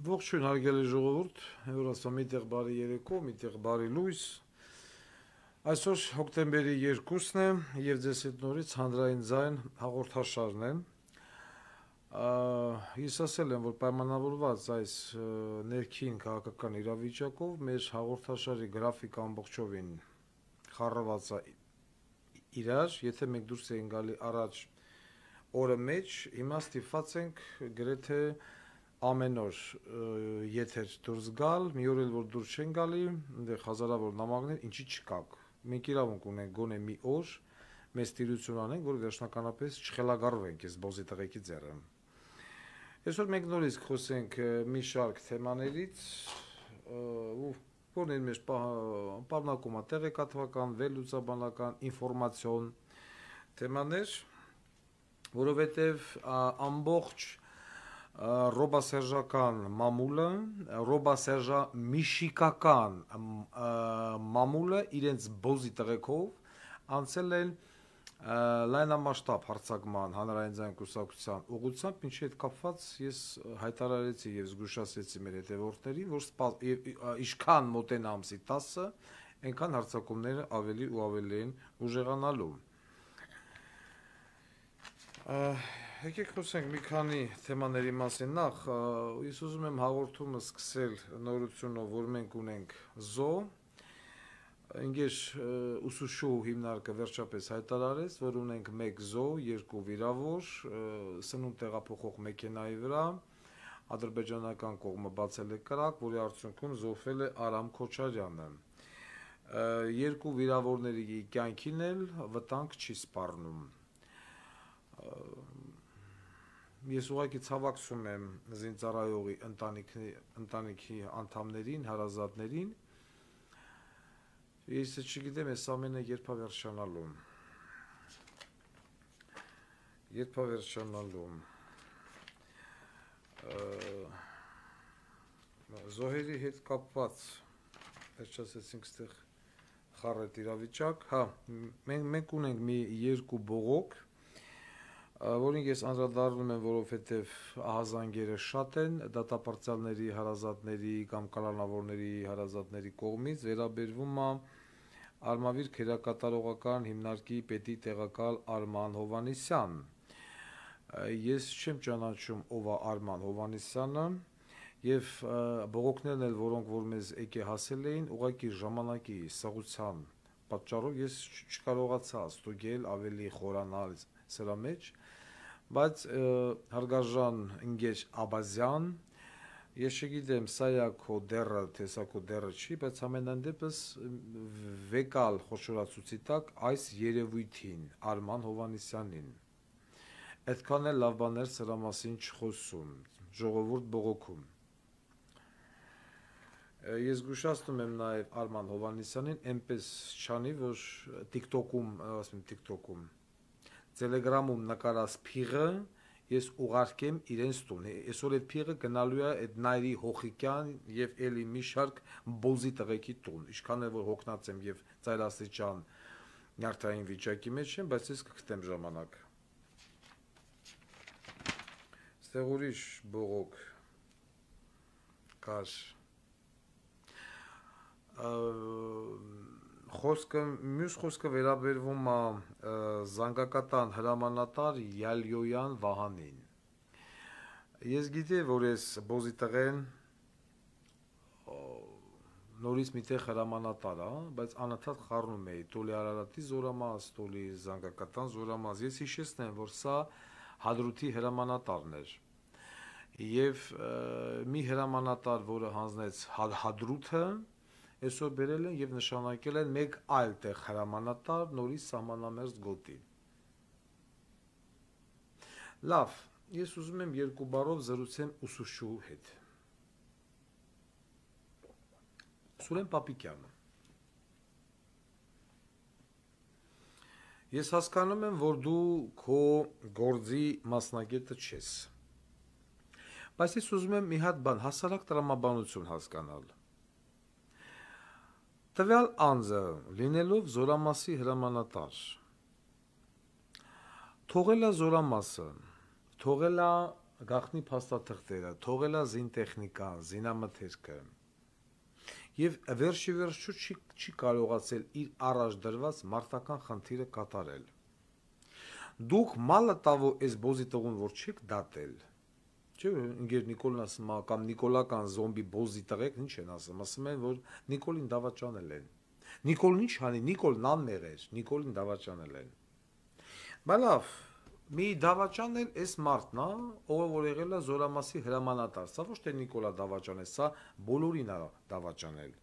Ողջույն հարգելի ժողովուրդ, որ ասա միտեղ բարի երեկո, միտեղ բարի լույս։ Այսօր հոկտեմբերի 2-ն է եւ ձեզ հետ նորից հանրային ձայն հաղորդաշարն է։ Ես ասել եմ, որ պայմանավորված այս ներքին քաղաքական իրավիճակով մեր հաղորդաշարի գրաֆիկը ամբողջովին խառնված է իրար, եթե մենք դուրս ենք գալի առաջ օրը մեջ, հիմա ստիպված ենք գրեթե ամեն օր եթեր դուրս գալ, մի օր էլ որ դուրս չեն գալի, այնտեղ հազարավոր նամակներ, ինչի չկաք։ Մենք իրավունք ունենք գոնե մի օր, մեզ տիրություն անենք, որ վերջնականապես չխելագարվենք այս բոզի տղեկի ձեռը։ Այսօր մենք նորից խոսենք մի շարք թեմաներից, որն մեր պարունակում է տեղեկատվական, վերլուծաբանական, ինֆորմացիոն թեմաներ, որովհետև ամբողջ ռոբասերժական մամուլը, ռոբասերժամիշիկական մամուլը իրենց բոզի տղեկով անցել են լայնամասշտաբ հարձակման հանրային ձայն կուսակցության ուղղությամբ, ինչի հետ կապված ես հայտարարեցի եւ զգուշացրեցի մեր հետևորդներին, որ ինչքան մոտենա ամսի 10-ը, այնքան հարձակումները ավելի ու ավելի են ուժեղանալու։ Եկեք խոսենք մի քանի թեմաների մասին։ Նախ ես ուզում եմ հաղորդումը սկսել նորությունով, որ մենք ունենք զո, ինգեր ուսուցչու հիմնարկը վերջապես հայտարարեց, որ ունենք 1 զո, 2 վիրավոր, սնունդ տեղափոխող մեքենայի վրա, ադրբեջանական կողմը բացել է կրակ, որի արդյունքում զոհվել է Արամ Քոչարյանը։ 2 վիրավորների կյանքին էլ վտանգ չի սպառնում։ Ես ուղղակի ցավակցում եմ զինծառայողի ընտանիքի անդամներին, հարազատներին։ Ես չգիտեմ, այս ամենը երբ է վերջանալու։ Զոհերի հետ կապված վերջացեցինք ստեղ խառը իրավիճակ, մենք ունենք մի 2 բողոք, որին ես անդրադառնում եմ, որովհետև ահազանգերը շատ են, դատապարտյալների, հարազատների կամ կալանավորների հարազատների կողմից վերաբերվում է Արմավիր քերակատարողական հիմնարկի պետի տեղակալ Արման Հովհաննիսյան։ Ես չեմ ճանաչում ով է Արման Հովհաննիսյանը, եւ բողոքներն էլ, որոնք որ մեզ եկե հասել էին, ուղղակի ժամանակի սղության պատճառով ես չկարողացա ստուգել ավելի խորանալ սրա մեջ, բայց հարգարժան ընկեր Աբազյան, ես չգիտեմ սա է քո դերը, թե սա քո դերը չի, բայց ամենայն դեպս վեկալ խոշորացուցի տակ այս երևույթին, Արման Հովհաննիսյանին, այդքան էլ լավ բաներ սրա մասին չխոսում, ժողովուրդ բողոքում։ Ես զգուշացնում եմ նաև Արման Հովհաննիսյանին, այնպես չանի, որ TikTok-ում, Telegram-ում նկարած փիղը ես ուղարկեմ իրենց տուն։ Այսօր այդ փիղը գնալու է այդ Նայրի Հոխիկյան եւ էլի մի շարք բոզի տղեկի տուն։ Ինչքան է որ հոգնած եմ եւ ծայրաստիճան նյարդային վիճակի մեջ եմ, բայց ես կգտեմ ժամանակ։ Ստեղ ուրիշ բողոք կար։ Մյուս խոսքը վերաբերվում է զանգակատան հրամանատար Յալյոյան Վահանին։ Ես գիտեի, որ ես բոզի տղեն նորից միտեղ հրամանատար է, բայց անընդհատ խառնում էի Տոլի Արարատի զորամաս, Տոլի զանգակատան զորամաս։ Ես հիշեցնեմ, որ սա Հադրութի հրամանատարն էր։ Եվ մի հրամանատար, որը հանձնեց Հադրութը, այսօր բերել են եւ նշանակել են մեկ այլ տեղ հրամանատար նորից սահմանամերձ գոտի։ Լավ, ես ուզում եմ 2 բառով զրուցեմ ուսուցչու հետ։ Սուրեն Պապիկյանը։ Ես հասկանում եմ, որ դու քո գործի մասնագետը չես։ Բայց ես ուզում եմ մի հատ բան, հասարակ տրամաբանություն հասկանալ։ Տվյալ անձը, լինելով զորամասի հրամանատար, թողել է զորամասը, թողել է գախնի փաստաթղթերը, թողելա զինտեխնիկան, զինամթերքը եւ վերջի վերջու չի կարողացել իր առաջ դրված մարտական խնդիրը կատարել։ Դուք մալը տավո այս բոզի տղուն որ չեք դատել, չէ՞ ինգեր Նիկոլն ասում է կամ նիկոլական զոմբի բոզի տղեկ ինչ են ասում են որ Նիկոլին դավաճանել են։ Նիկոլն ինչ անի, Նիկոլն անմեղ էր, Նիկոլին դավաճանել են։ Բա լավ, մի դավաճանել էս մարդն է, ով որ եղել է Զորամասի հրամանատար, սա ոչ թե Նիկոլա դավաճանել, սա բոլորին է դավաճանել։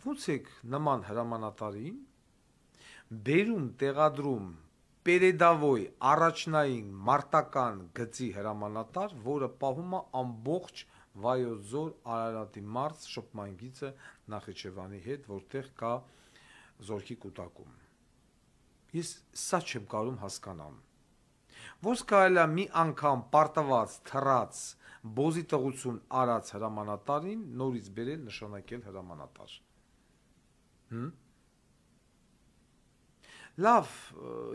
Ոնց եք նման հրամանատարին բերում տեղադրում Պերեդավոյ առաջնային մարտական գծի հրամանատար, որը պահում է ամբողջ Վայոց ձոր Արարատի մարզ շփման գիծը Նախիջևանի հետ, որտեղ կա զորքի կուտակում։ Ես սա չեմ կարող հասկանամ։ Ոնց կարելի է մի անգամ պարտված, թռած, բոզի տղություն արած հրամանատարին նորից բերել նշանակել հրամանատար։ Լավ,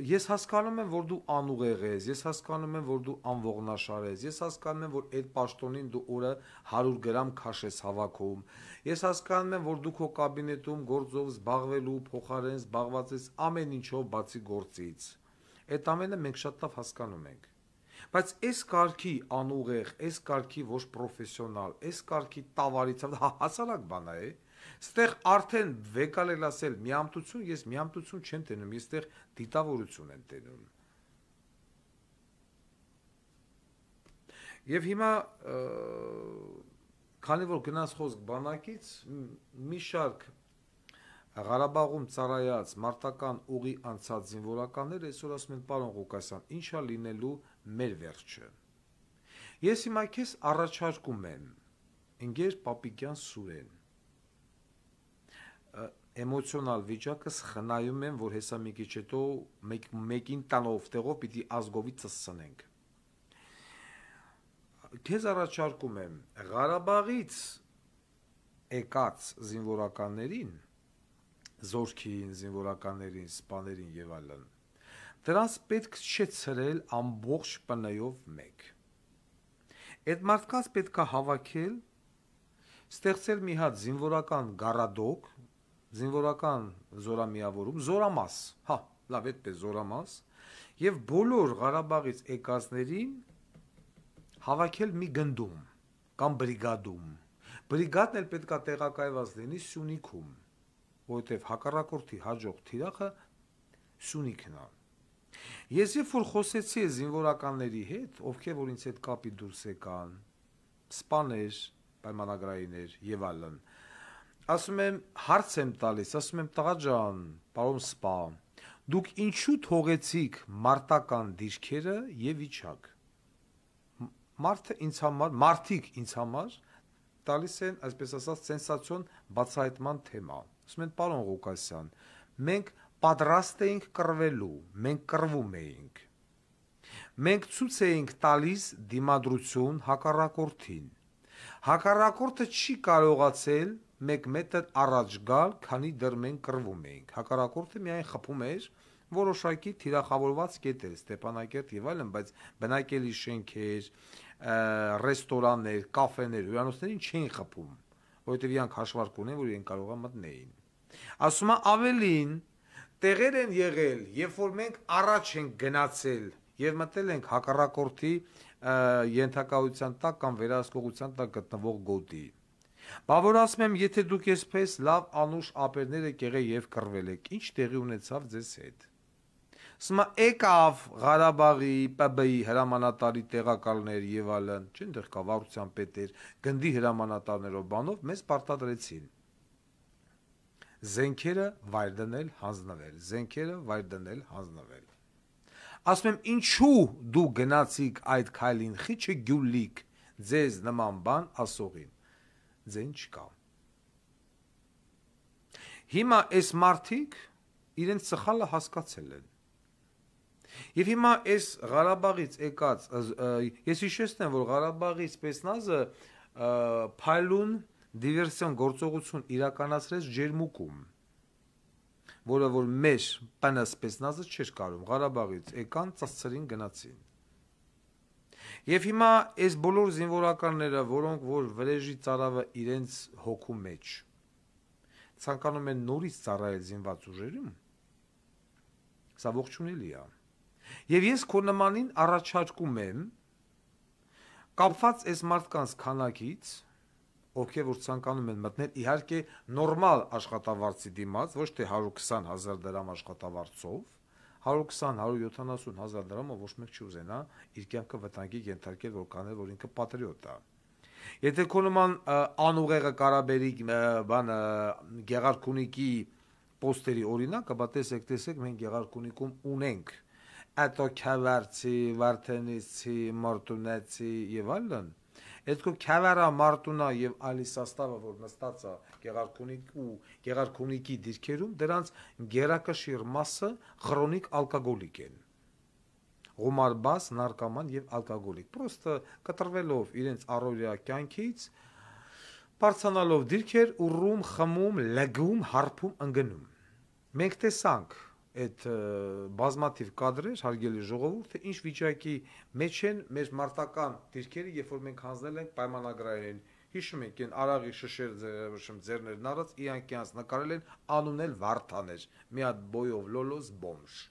ես հասկանում եմ, որ դու անուղեղ ես, ես հասկանում եմ, որ դու անողնաշար ես, ես հասկանում եմ, որ այդ պաշտոնին դու օրը 100 գրամ քաշ ես հավաքում, ես հասկանում եմ, որ դու քո կաբինետում գործով զբաղվելու փոխարեն զբաղված ես ամեն ինչով բացի գործից։ Այդ ամենը մենք շատ լավ հասկանում ենք։ Բայց այս կարգի անուղեղ, այս կարգի ոչ պրոֆեսիոնալ, այս կարգի տավարից հասարակ բան է։ Ստեղ արդեն վեկալ էլ ասել միամտություն, ես միամտություն չեմ տենում, ես ստեղ դիտավորություն եմ տենում։ Եվ հիմա քանի որ գնաց խոսք բանակից, մի շարք Ղարաբաղում ծառայած մարտական ուղի անցած զինվորականներ այսօր ասում են պարոն Ղուկասյան, ինչա լինելու մեր վերջը։ Ես հիմա քեզ առաջարկում եմ, ընկեր Պապիկյան Սուրեն, էմոցիոնալ վիճակս խնայում եմ, որ հեսա մի քիչ հետո մեկին տանով տեղով պիտի ազգովի ծսցնենք։ Քեզ առաջարկում եմ Ղարաբաղից եկած զինվորականներին, զորքին, զինվորականներին, սպաներին եւ այլն, դրանց պետք չէ ցրել ամբողջ ՊՆ-ով մեկ։ Այդ մարդկանց պետք է հավաքել, ստեղծել մի հատ զինվորական գարադոկ, զինվորական զորամիավորում, զորամաս, հա, լավ, այդպես զորամաս, եւ բոլոր Ղարաբաղից եկածներին հավաքել մի գնդում կամ բրիգադում։ Բրիգադն էլ պետք է տեղակայված լինի Սյունիքում, որովհետև հակառակորդի հաջող թիրախը Սյունիքն է։ Ես երբ որ խոսեցի զինվորականների հետ, ովքեր որ ինձ հետ կապի դուրս եկան, սպաներ, պայմանագրայիններ եւ այլն, ասում եմ, հարց եմ տալիս, ասում եմ, տղա ջան, պարոն սպա, դուք ինչու թողեցիք մարտական դիրքերը եւ իջաք։ Մարդիկ ինձ համար տալիս են, այսպես ասած, սենսացիոն բացահայտման թեմա։ Ասում են, պարոն Ղուկասյան, մենք պատրաստ էինք կռվելու, մենք կռվում էինք։ Մենք ցույց էինք տալիս դիմադրություն հակառակորդին։ Հակառակորդը չի կարողացել 1 մետր առաջ գալ, քանի դեռ մենք կռվում էինք։ Հակառակորդը միայն խփում էր որոշակի թիրախավորված կետեր, Ստեփանակերտ եւ այլն, բայց բնակելի շենքեր, ռեստորաններ, կաֆեներ, հյուրանոցներին չէին խփում, որովհետև իրանք հաշվարկ ունեն, որ իրենք կարող է մտնեին։ Ասում է ավելին, տեղեր են եղել, երբ որ մենք առաջ ենք գնացել եւ մտել ենք հակառակորդի ենթակայության տակ կամ վերահսկողության տակ գտնվող գոտի։ Բա որ ասում եմ, եթե դուք այսպես լավ անուշ ապերներ եք եղել եւ կռվել եք, ինչ տեղի ունեցավ ձեզ հետ։ Ասում է, եկավ Ղարաբաղի, ՊԲ-ի հրամանատարի տեղակալներ եւ այլն, չեն դեռ կա վարության պետեր, գնդի հրամանատարներով բանով մեզ պարտադրեցին։ Զենքերը վայր դնել, հանձնվել, զենքերը վայր դնել, հանձնվել։ Ասում եմ, ինչու դու գնացիք այդ քայլին, խիչը գյուլիկ, ձեզ նման բան ասողին։ Ձեն չկա։ Հիմա այս մարդիկ իրենց սխալը հասկացել են։ Եվ հիմա այս Ղարաբաղից եկած, ես հիշեցնեմ, որ Ղարաբաղի սպեցնազը փայլուն դիվերսիոն գործողություն իրականացրեց Ջերմուկում, որը որ մեր ՊՆ սպեցնազը չէր կարող, Ղարաբաղից եկան, ծածցրին գնացին։ Եվ հիմա այս բոլոր զինվորականները, որոնք որ վրեժի ծարավը իրենց հոգու մեջ ցանկանում են նորից ծառայել զինված ուժերում, սա ողջունելի է։ Եվ ես քո նմանին առաջարկում եմ կապված այս մարդկանց քանակից, ովքեր որ ցանկանում են մտնել, իհարկե նորմալ աշխատավարձի դիմաց, ոչ թե 120,000 դրամ աշխատավարձով, 120-170,000 դրամով ոչ մեկ չի ուզենա իր կյանքը վտանգի ենթարկել, որ կանել, որ ինքը պատրիոտ է։ Եթե քո նման անուղեղը կարաբերի Գեղարքունիքի պոստերի օրինակը, բա տեսեք, մենք Գեղարքունիքում ունենք Ատո Քավարցի, Վարդենիսցի, Մարտունեցի եւ այլն։ Այդ քո Քավարա, Մարտունա եւ այլի սաստավը, որ նստած է Գեղարքունիքի դիրքերում, դրանց գերակշիռ մասը քրոնիկ ալկոգոլիկ են։ Գումարբաս, նարկոման եւ ալկոգոլիկ։ Պրոստը կտրվելով իրենց առօրյա կյանքից, բարձանալով դիրքեր, ուռում, խմում, լգում, հարբում, ընկնում։ Մենք տեսանք այդ բազմաթիվ կադրեր, հարգելի ժողովուրդ, թե ինչ վիճակի մեջ են մեր մարտական դիրքերը, երբ որ մենք հանձնել ենք պայմանագրային, հիշում եք, այն արաղի շշեր ձեռներն առած, իրանքյանց նկարել են անունել Վարդաներ, մի հատ բոյով լոլոս բոմժ,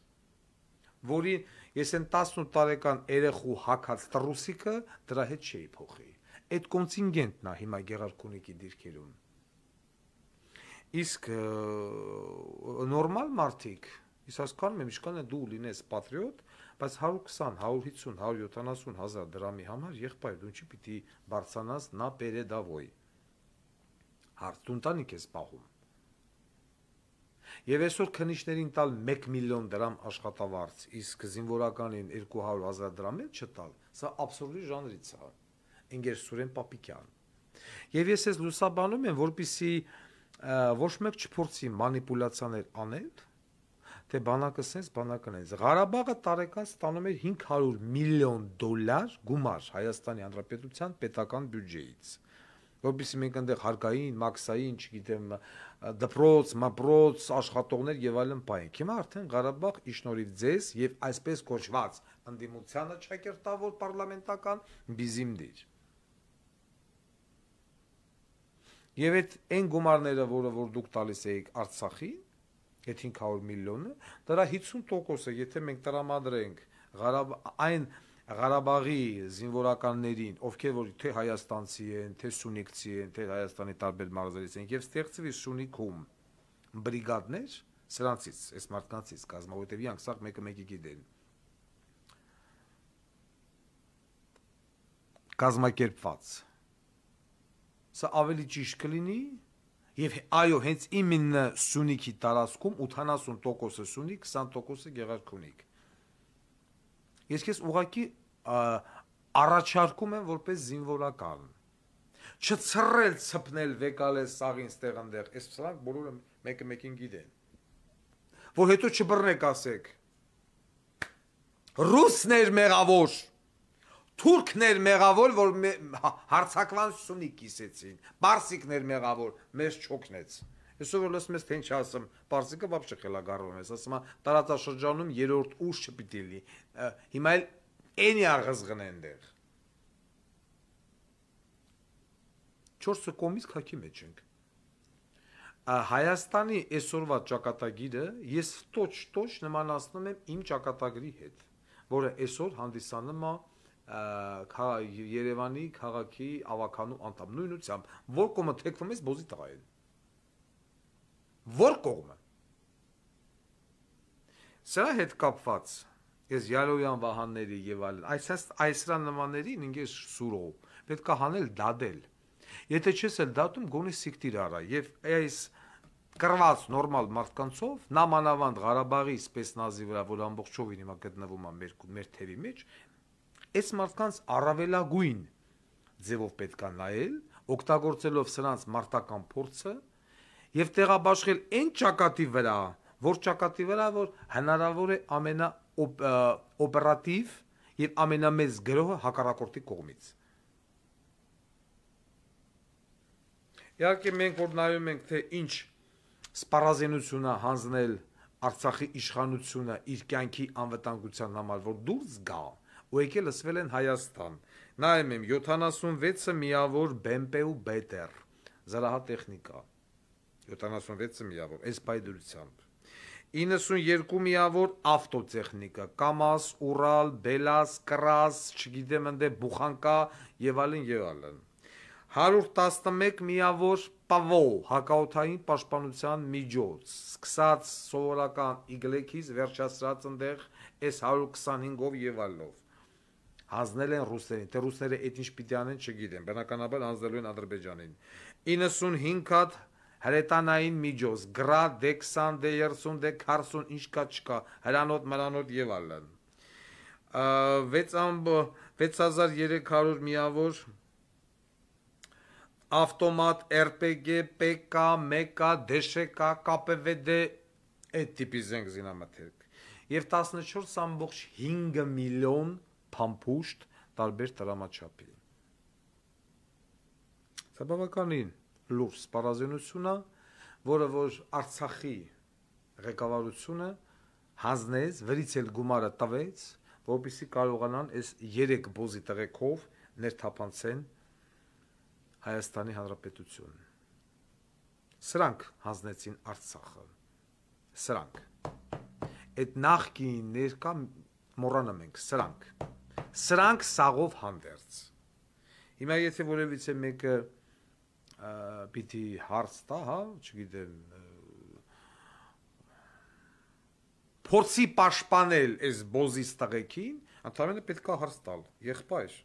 որին ես են 18 տարեկան երեխու հակած տրուսիկը դրա հետ չէի փոխի։ Այդ կոնտինգենտն է հիմա Գեղարքունիքի դիրքերում։ Իսկ նորմալ մարդիկ, ես հասկանում եմ, ինչքան է դու լինես պատրիոտ, բայց 120, 150, 170,000 դրամի համար եղբայր դու չի պիտի բարձրանաս նա պերեդավոյ։ Հարց դու ընտանիք ես պահում։ Եվ այսօր քննիչներին տալ 1 միլիոն դրամ աշխատավարձ, իսկ զինվորականին 200,000 դրամ էլ չտալ, սա աբսուրդի ժանրից է։ Ընկեր Սուրեն Պապիկյան։ Եվ ես ես լուսաբանում եմ, որպեսզի ոչ մեկ չփորձի մանիպուլյացիաներ անել, թե բանակը sense, բանակն է։ Ղարաբաղը տարեկան ստանում էր 500 միլիոն դոլար գումար Հայաստանի Հանրապետության պետական բյուջեից, որպեսզի մենք այնտեղ հարկային, մաքսային, չգիտեմ, դպրոց, մապրոց, աշխատողներ եւ այլն պայենք։ Հիմա արդեն Ղարաբաղ իշնորհիվ ձեզ եւ այսպես կոչված ընդդիմությանը ճակերտավոր պարլամենտական բիզիմդիր։ Եվ այն գումարները, որը որ դուք տալիս եք Արցախի, այդ 500 միլիոնը, դրա 50%-ը, եթե մենք տրամադրենք այն Ղարաբաղի զինվորականներին, ովքեր որ թե հայաստանցի են, թե սունիկցի են, թե Հայաստանի տարբեր մարզերից են, եւ ստեղծվի Սունիքում բրիգադներ, սրանցից, այս մարդկանցից կազմա, որտեւ իրանք սա մեկը մեկի գիտեն։ Կազմակերպված սա ավելի ճիշտ կլինի եւ այո հենց իմенно Սունիքի տարածքում 80%-ը Սունիկ, 20%-ը Գեղարքունիք։ Ես քեզ ուղղակի առաջարկում եմ որպես զինվորական չցռել, ցպնել, վեկալել սաղին ստեղ այնտեղ, այս սրանք բոլորը մեկը մեկին գիտեն։ Որ հետո չբռնեք ասեք ռուսներ մեղավոր Թուրքներ մեղավոր, որ հարցակվան Սունիկ կիսեցին, Պարսիկներ մեղավոր, մեզ չօգնեց։ Այսօր որ լսում ես թե ինչ ասում, Պարսիկը вообще խելագարվում ես, ասում է տարածաշրջանում երրորդ ուժ չպիտի լինի։ Հիմա էլ էնի աղզղն այնտեղ։ 4 կողմից քաքի մեջ ենք։ Հայաստանի այսօրվա ճակատագիրը ես ոչ նմանացնում եմ իմ ճակատագրի հետ, որը այսօր հանդիսանում է Երևանի քաղաքի ավականու անդամ նույնությամբ որ կողմը թեքվում ես բոզի տղա են որ կողմը սրա հետ կապված ես Յալոյան Վահանների եւ այլն այսրա նմաններին ինքես սուրո պետք է հանել դադել եթե չես էլ դատում գոնե սիկտիր արա եւ այս կրված նորմալ մարդկանցով նամանավանդ Ղարաբաղի սպեսնազի վրա որ ամբողջովին հիմա գտնվում է մեր թևի մեջ Այս մարդկանց առավելագույն ձևով պետք է նայել, օգտագործելով սրանց մարտական փորձը եւ տեղաբաշխել այն ճակատի վրա, որ ճակատի վրա որ հնարավոր է ամենաօպերատիվ եւ ամենամեծ գրոհը հակառակորդի կողմից։ Իհարկե մենք որ նայում ենք թե ինչ սպառազինություն է հանձնել Արցախի իշխանությունը իր կյանքի անվտանգության համար, որ դուրս գա ու եկել լսվել են Հայաստան։ Նայում եմ 76-ը միավոր BMP ու BTR զրահատեխնիկա, 76-ը միավոր, այս պայդրությամբ, 92 միավոր ավտոտեխնիկա, Կամազ, Ուրալ, Բելազ, Կրազ, չգիտեմ ընդ Բուխանկա եւ այլն եւ այլն, 111 միավոր ՊՎՕ հակաօդային պաշտպանության միջոց, սկսած սովորական իգլեքից վերջացրած ընդեղ այս 125-ով եւ այլնով հանձնել են ռուսերին, թե ռուսները այդ ինչ պիտի անեն չգիտեմ, բնականաբար հանձնելու են Ադրբեջանին, 95 հատ հրետանային միջոց, գրադ, դեքսան, դե30, դե40, ինչ կա չկա, հրանոտ, մրանոտ եւ այլն, 6300 միավոր ավտոմատ, RPG, PK, MK, DШK, KPVD, այդ տիպի զենք զինամթերք, եւ 14.5 միլիոն փամփուշտ տարբեր տրամաչափի։ Սա բավականին լուրջ սպառազինություն է, որը որ Արցախի ղեկավարությունը հանձնեց, վրից էլ գումարը տվեց, որպեսզի կարողանան այս 3 բոզի տղեկով ներթափանցեն Հայաստանի Հանրապետություն։ Սրանք հանձնեցին Արցախը։ Սրանք։ Այդ նախկին ներկա մոռանում ենք, սրանք սաղով հանդերձ։ Հիմա եթե որևիցե մեկը պիտի հարց տա, հա, չգիտեմ, փորձի պաշտպանել այս բոզից տղեկին, ընդհանրապես պետք է հարց տալ, եղբայր։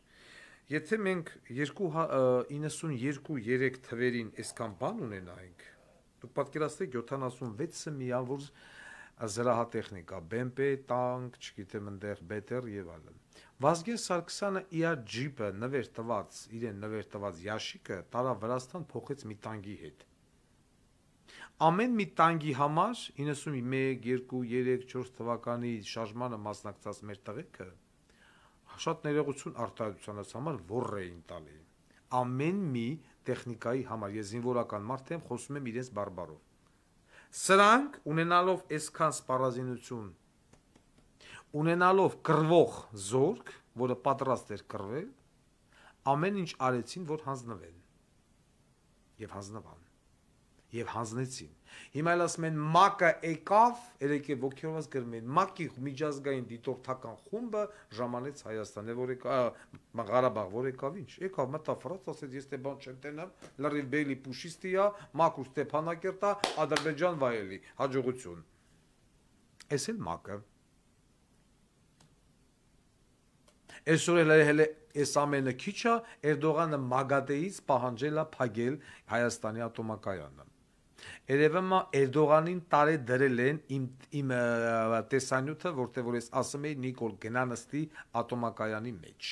Եթե մենք 92-3 թվերին այսքան բան ունենայինք, դուք պատկերացրեք 76-ը միավոր զրահատեխնիկա, BMP, տանկ, չգիտեմ ընդեղ BTR եւ այլն։ Վազգեն Սարգսյանը իր ջիպը իրեն նվեր տված յաշիկը տարավ Վրաստան փոխեց մի տանկի հետ։ Ամեն մի տանկի համար 91, 2, 3, 4 թվականի շարժմանը մասնակցած մեր տղեկը շատ ներողություն արտահայտությանս համար ոռ էին տալի։ Ամեն մի տեխնիկայի համար, ես զինվորական մարդ եմ, խոսում եմ իրենց բարբարով։ Սրանք ունենալով այսքան սպառազինություն, ունենալով կռվող զորք, որը պատրաստ էր կռվել, ամեն ինչ արեցին, որ հանձնվեն։ Եվ հանձնվան։ Եվ հանձնեցին։ Հիմա էլ ասում են ՄԱԿ-ը եկավ, երեկ ոգևորված գրում են, ՄԱԿ-ի միջազգային դիտորդական խումբը ժամանեց Հայաստան, որ Ղարաբաղ, որ եկավ ինչ, եկավ մտավ Ֆրանս, ասեց ես դե բան չեմ տենամ, լրիվ բեյլի պուշիստի է, Մաքուր Ստեփանակերտ է, Ադրբեջան վայելի, հաջողություն։ Էս էլ ՄԱԿ-ը։ Այսօր էլ այս ամենը քիչ է, Էրդողանը Մագադեից պահանջել է փակել Հայաստանի ատոմակայանը։ Երևում է Էրդողանին տարե դրել են իմ տեսանյութը, որտեղ որ ես ասում էի Նիկոլ գնանստի ատոմակայանի մեջ։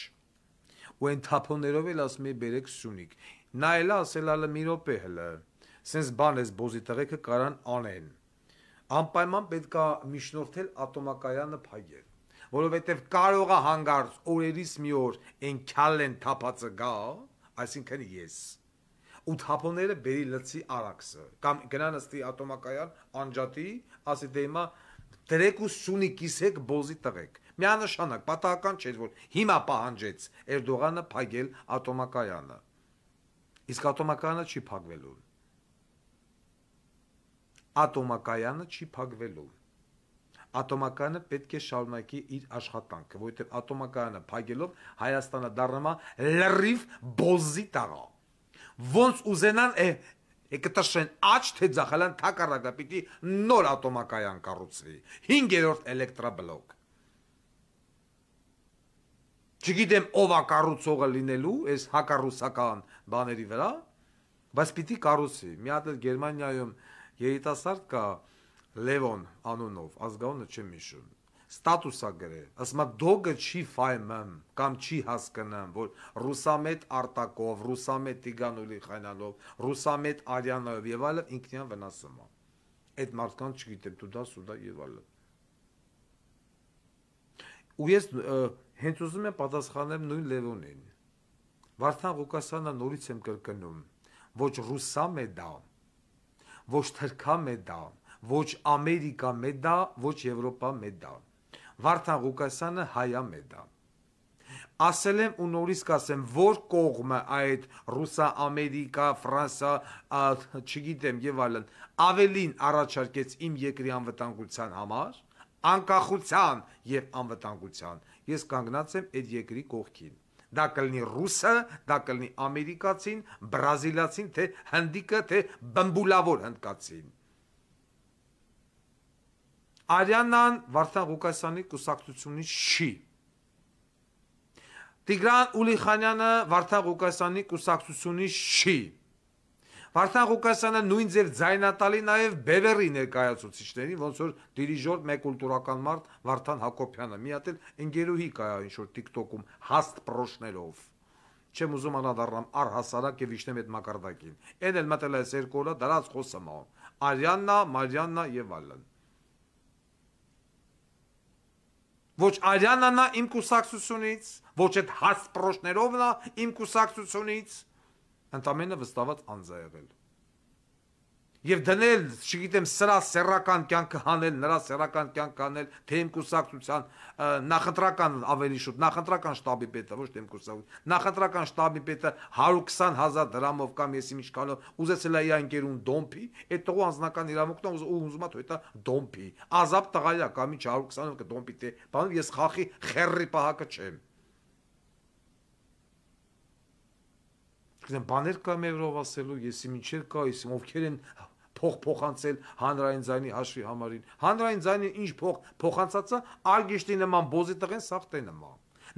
Ու այն թափոններով էլ ասում էի բերեք Սյունիք։ Նա էլ ասել ալը մի րոպե հələ։ Սենց բան էս բոզի տղեկը կարան անեն։ Անպայման պետք է միջնորդել ատոմակայանը փակել, որովհետև կարող է հանգարց օրերից մի օր այն քալեն թափածը գա, այսինքն ես։ Ու թափոնները բերի լցի Արաքսը, կամ գնանստի ատոմակայան անջատի, ասի դե հիմա դրեք ու Սյունիք կիսեք բոզի տղեկ։ Միանշանակ, պատահական չէր, որ հիմա պահանջեց Էրդողանը փակել ատոմակայանը։ Իսկ ատոմակայանը չի փակվելու։ Ատոմակայանը չի փակվելու։ Ատոմակայանը պետք է շարունակի իր աշխատանքը, որովհետև ատոմակայանը փակելով Հայաստանը դառնում է լրիվ բոզի տղա։ Ոնց ուզենան կտշեն աչ թե ձախալան թակարակը պիտի նոր ատոմակայան կառուցվի, 5-րդ էլեկտրաբլոկ։ Չգիտեմ ով է կառուցողը լինելու այս հակառուսական բաների վրա, բայց պիտի կառուցվի։ Մի հատ էլ Գերմանիայում երիտասարդ կա Լևոն անունով, ազգանունը չեմ հիշում, ստատուս է գրել, ասում է դոգը չի ֆայմում կամ չի հասկանում, որ ռուսամետ արտակով, ռուսամետ տիգանուլի խայնալով, ռուսամետ արյանայով եւ այլն ինքնին վնասում է։ Այդ մարդկանց չգիտեմ, տուդա սուդա եւ այլն։ Ու ես հենց ուզում եմ պատասխանել նույն Լևոնին։ Վարդան Ղուկասյանը նորից եմ կրկնում, ոչ ռուսամետ է, ոչ թրքամետ է, ոչ Ամերիկա մեդա, ոչ Եվրոպա մեդա։ Վարդան Ղուկասյանը հայամետ է։ ասել եմ ու նորից կասեմ, որ կողմը այդ Ռուսա, Ամերիկա, Ֆրանսա, չգիտեմ եւ այլն, ավելին առաջարկեց իմ երկրի անվտանգության համար, անկախության եւ անվտանգության, ես կանգնած եմ այդ երկրի կողքին։ Դա կլինի ռուսը, դա կլինի ամերիկացին, բրազիլացին, թե հնդիկը, թե բմբուլավոր հնդկացին։ Արյանան Վարդան Ղուկասյանի կուսակցությունից չի։ Տիգրան Ուլիխանյանը Վարդան Ղուկասյանի կուսակցությունից չի։ Վարդան Ղուկասյանը նույն ձև ձայնատալի նաև Բևերի ներկայացուցիչներին, ոնց որ դիրիժոր մեկ կուլտուրական մարդ Վարդան Հակոբյանը, մի հատ էլ ընկերուհի կա ինչ-որ TikTok-ում հաստ պրոշներով։ Չեմ ուզում անդառնամ առհասարակ եւ իջնեմ այդ մակարդակին։ Էն էլ մտել այս երկու օրը դրած խոսում ա։ Արյաննա, Մարյաննա եւ այլն։ Ոչ Արյաննա իմ կուսակցությունից, ոչ այդ հաստ պրոշներովն է իմ կուսակցությունից, ընդամենը վստահված անձ է եղել։ Եվ դնել, չգիտեմ, սրա սեռական կյանքը հանել, նրա սեռական կյանքը հանել, թե իմ կուսակցության նախընտրական ավելի շուտ, նախընտրական շտաբի պետը, ոչ թե իմ կուսակցության, նախընտրական շտաբի պետը 120,000 դրամով կամ եսի միջկալով ուզեցել է իր ընկերուն դոմփի, այդ տղու անձնական իրավունքն ու ուզում է թույտա դոմփի։ Ազապ տղայա կամ ինչ 120-ով կդոմփի թե, բանը ես խախի խեռի պահակը չեմ։ Բաներ կա մերով ասելու, եսի մինչեր կա, եսի ովքեր են փոխանցել հանրային ձայնի հաշվի համարին։ Հանրային ձայնի ինչ փոխանցածը արգեշտի նման բոզի տղեն սախտե նման։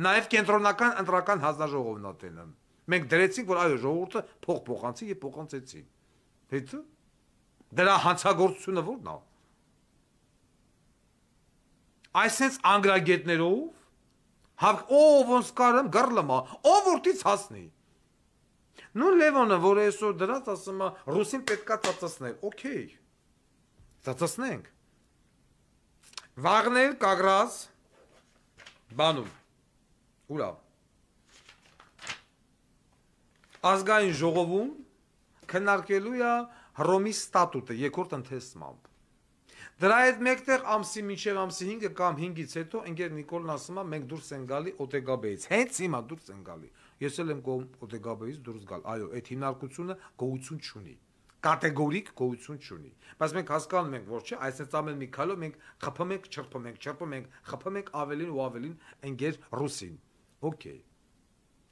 Նաև կենտրոնական ընտրական հանձնաժողովն ատենն։ Մենք դրեցինք, որ այո, ժողովուրդը փոխանցի եւ փոխանցեցին։ Հետո դրա հանցագործությունը ո՞րն է։ Այսենց անգրագետներով ով ոնց կարեմ գռլմա, ով որտից հասնի։ Նու Լևոնը, որ այսօր դրած ասում է, ռուսին պետքա ծածացնել, օքեյ, ծածացնենք, վաղներ կագրած, բանում, ուրա, ազգային ժողովում քննարկելու է Հռոմի ստատուտը, երկրորդ ընթերցմամբ, դրա հետ մեկտեղ ամսի մինչև ամսի 5-ը կամ 5-ից հետո ընկեր Նիկոլն ասում է, մենք դուրս են գալի Օտեգաբեից, հենց հիմա դուրս են գալի, ես էլ եմ կողմ Օտեգաբեից դուրս գալ, այո, այդ հիմնարկությունը գոյություն չունի, կատեգորիկ գոյություն չունի, բայց մենք հասկանում ենք, որ չէ, այսպես ամեն մի քայլով մենք խփում ենք, չրփում ենք, խփում ենք ավելին ու ավելին ընկեր ռուսին, օքեյ,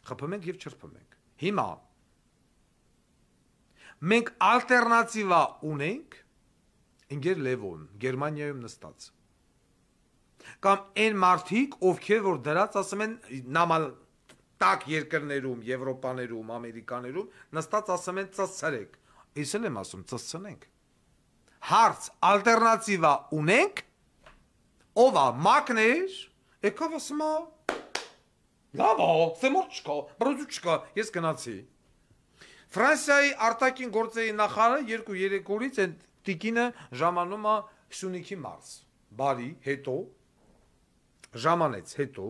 խփում ենք եւ չրփում ենք, հիմա մենք ալտերնատիվա ունենք ընկեր Լևոն, Գերմանիայում նստած, կամ այն մարդիկ, ովքեր որ դրած ասում են նաmal տակ երկրներում, Եվրոպաներում, Ամերիկաներում, նստած ասում են ծծցրեք, ես էլ եմ ասում ծծցնենք, հարց, ալտերնատիվա ունենք, ով է մակներ, եկավ ասում է, լավ է, սեմոր չկա, բրոզու չկա, ես գնացի, Ֆրանսիայի արտաքին գործերի նախարարը 2-3 օրից են տիկինը ժամանում է Սյունիքի մարզ, բարի, հետո, ժամանեց հետո,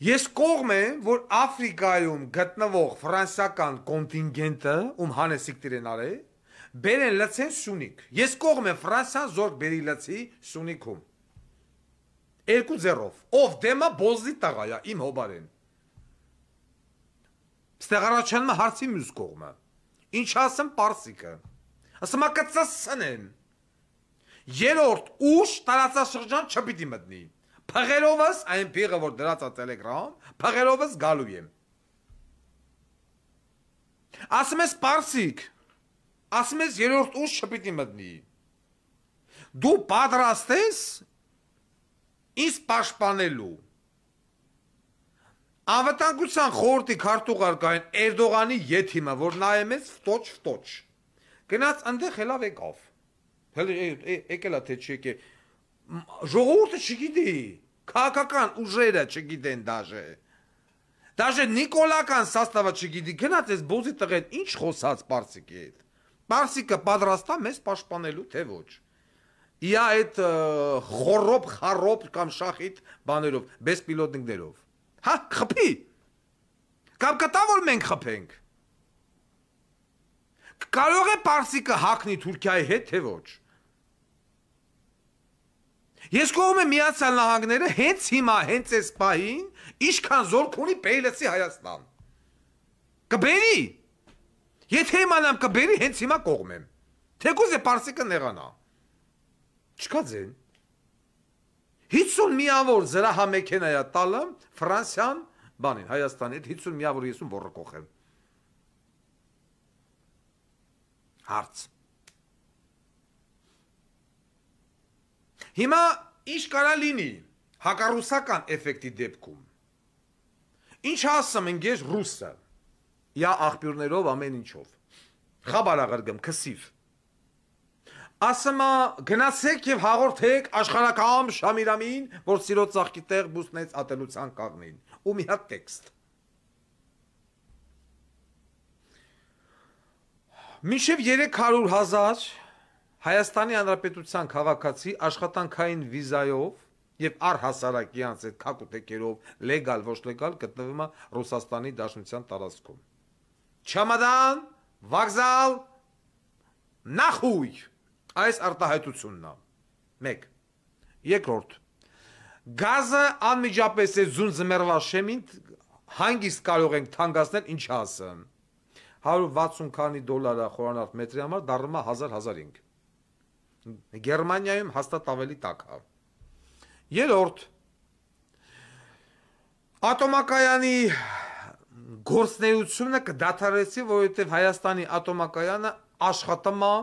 ես կողմ եմ, որ Աֆրիկայում գտնվող ֆրանսիական կոնտինգենտը, հանեսիկ տիրենար է, բերեն լծեն Սյունիք, ես կողմ եմ Ֆրանսիան զորք բերի լծի Սյունիքում, 2-0, ով դեմա բոզի տղայա, իմ հոբարեն, ստեղարաչանմը հարցի մյուս կողմը, ինչ ասեմ պարսիկը, ասում է կծսնեն, երորդ ուշ տարածաշրջան չպիտի մտնի, փղերովս, այն փիղը, որ դրած է տելեգրամ, փղերովս գալու եմ, ասում ես պարսիկ, ասում ես երորդ ուշ չպիտի մտնի, դու պատրաստ ես ինձ պաշտպանելու, Անվտանգության խորհրդի քարտուղարկային Էրդողանի ետիմը, որ նայում ես ֆտոչ, գնաց ընդեղ հելավ եկավ, եկել է թե չեկե, ժողովուրդը չգիտի, քաղաքական ուժերը չգիտեն դաժե նիկոլական սաստավը չգիտի, գնաց ես բոզի տղեն, ինչ խոսած պարսիկի հետ, պարսիկը պատրաստ է մեզ պաշտպանելու, թե ոչ, իա այդ խառոբ կամ շախիտ բաներով, բեսպիլոտնիկներով, հա, խփի, կամ կտա, որ մենք խփենք, կարող է պարսիկը հակնի Թուրքիայի հետ, թե ոչ, Ես կողմ եմ Միացյալ Նահանգները հենց հիմա, հենց այս պահին, ինչքան զորք ունի Պեյլեցի Հայաստան։ Կբերի։ Եթե իմանամ կբերի, հենց հիմա կողմ եմ։ Թեկուզ է պարսիկը նեղանա։ Չկա ձեն։ 50 միավոր զրահամեքենայա տալը Ֆրանսիան, բանին, Հայաստանի հետ 50 միավոր 50 ոռը կողեմ։ Հարց։ Հիմա ինչ կարա լինի հակառուսական էֆեկտի դեպքում։ Ինչ ասում են ես ռուսը։ Յա աղբյուրներով ամեն ինչով։ Խաբարաղրգեմ քսիվ։ Ասում է գնացեք եւ հաղորդեք աշխարհակամ Շամիրամին, որ սիրո ծաղկի տեղ բուսնեց ատելության կաղնին։ Ու մի հատ տեքստ։ Մինչև 300,000 Հայաստանի Հանրապետության քաղաքացի աշխատանքային վիզայով եւ առհասարակ իրանց այդ քակուտեկերով լեգալ ոչ լեգալ գտնվում է Ռուսաստանի Դաշնության տարածքում։ Չամադան, վокзал, նախույ։ Այս արտահայտությունն է։ 1. Երկրորդ. Գազը անմիջապես է զուն զմերվա շեմին հանգիստ կարող ենք թանկացնել ինչ ասեմ։ 160 քանի դոլարա խորանարդ մետրի համար դառնում է 1000-1500։ Գերմանիայում հաստատ ավելի տաք է։ Երրորդ. Ատոմակայանի գործնեությունը կդադարեցի, որովհետև Հայաստանի ատոմակայանը աշխատում է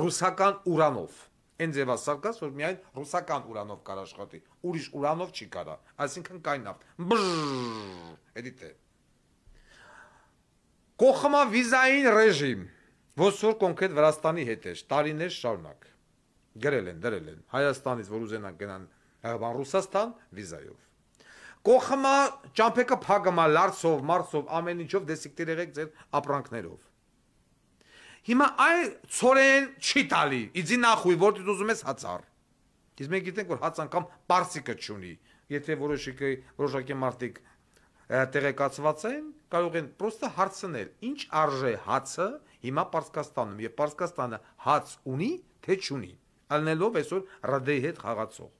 ռուսական ուրանով։ Այն ձևասարկած, որ միայն ռուսական ուրանով կար աշխատի, ուրիշ ուրանով չի կարա, այսինքն կային նավթ։ Էդիտ է։ Կողմա վիզային ռեժիմ, ոսոր կոնկրետ Վրաստանի հետ է, տարիներ շարունակ։ Գրել են, դրել են, Հայաստանից, որ ուզենան գնան Ռուսաստան վիզայով։ Կողմա ճամփեկը փակումա լարցով, մարցով, ամեն ինչով դեսիկտեր եղեք ձեր ապրանքներով։ Հիմա այ ծորեն չի տալի, իձի նախույ, որտից ուզում ես հացար։ Իսկ մենք գիտենք, որ հաց անգամ պարսիկը չունի, եթե որոշակի մարդիկ տեղեկացված են, կարող են պրոստը հարցնել, ինչ արժե հացը հիմա Պարսկաստանում, եւ Պարսկաստանը հաց ունի, թե չունի, ալնելով այսօր ռադեի հետ խաղացող։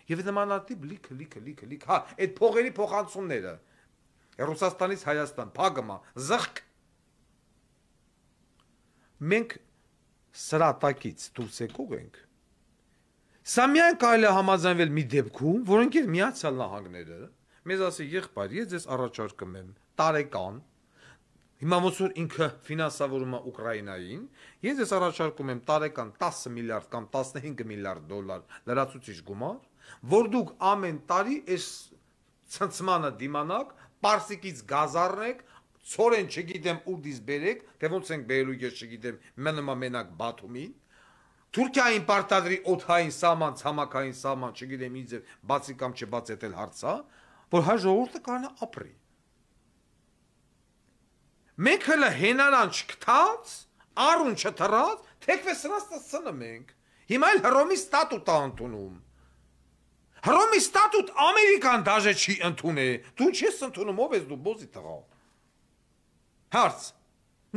Եվ նմանատիպ լիքը, հա, այդ փողերի փոխանցումները, Ռուսաստանից Հայաստան, փագմա, զղկ, մենք սրա տակից դուրս եկող ենք, սա միայն կարելի է համաձայնվել մի դեպքում, որոնք են Միացյալ Նահանգները, մեզ ասի եղբայր, ես ձեզ առաջարկում եմ տարեկան, հիմա ոնց որ ինքը ֆինանսավորում է Ուկրաինային, ես ձեզ առաջարկում եմ տարեկան 10 միլիարդ կամ 15 միլիարդ դոլար լրացուցիչ գումար, որ դուք ամեն տարի այս ցնցմանը դիմանաք, պարսիկից գազ առնեք, ցորեն չգիտեմ ուդից բերեք, թե ոնց ենք բերելու ես չգիտեմ, մնում է մենակ Բաթումին, Թուրքիային պարտադրի օդային սահման, ցամաքային սահման, չգիտեմ ինձ բացի կամ չբացետել հարցա, որ հայ ժողովուրդը կարողանա ապրի։ Մենք հələ հենարան չգտած, առուն չթռած, թեկվե սրանց ծնում ենք։ Հիմա էլ Հռոմի ստատուտ է ընդունում։ Հռոմի ստատուտ Ամերիկան դաժե չի ընդունել։ Դու չես ընդունում, ով ես դու բոզի տղա։ Հարց։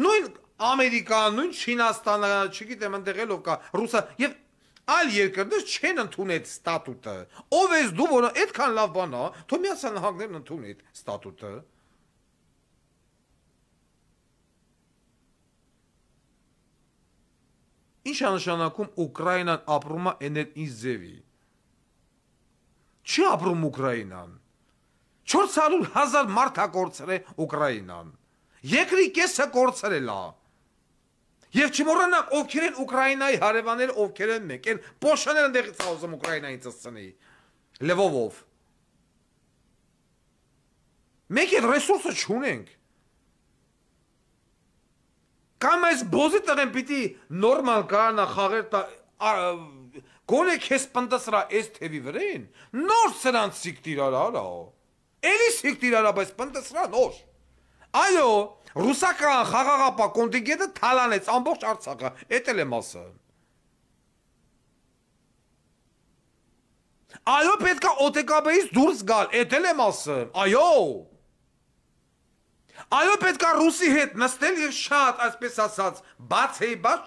Նույն Ամերիկան, նույն Չինաստանը, չգիտեմ ընդեղ ելով կա Ռուսա եւ այլ երկրներ չեն ընդունել ստատուտը։ Ով ես դու, որ այդքան լավ բան է, թող Միացյալ Նահանգներն ընդունի այդ ստատուտը։ Ինչ է նշանակում Ուկրաինան ապրում է ինչ ձևի։ Չի ապրում Ուկրաինան։ 400,000 մարդ է կորցրել Ուկրաինան։ Երկրի կեսը կորցրել է։ Եվ չմոռանանք ովքեր են Ուկրաինայի հարևանները, ովքեր են մենք, են պոշաները ընդեղից ուզում Ուկրաինային ծծցնի, Լևովով։ Մենք այդ ռեսուրսը չունենք։ Կամ այս բոզի տղեն պիտի նորմալ կարանա խաղեր գոնե քեզ պնդասրա այս թևի վրեն, նոր սրանց սիկտիրարա, էլի սիկտիրարա, բայց պնդասրա նոր։ Այո, ռուսական խաղաղապահ կոնտինգենտը թալանեց ամբողջ Արցախը, էդ էլ եմ ասում։ Այո, պետք է ՕՏԿԲ-ից դուրս գալ, էդ էլ եմ ասում, այո։ Այո, պետք է ռուսի հետ նստել եւ շատ, այսպես ասած, բաց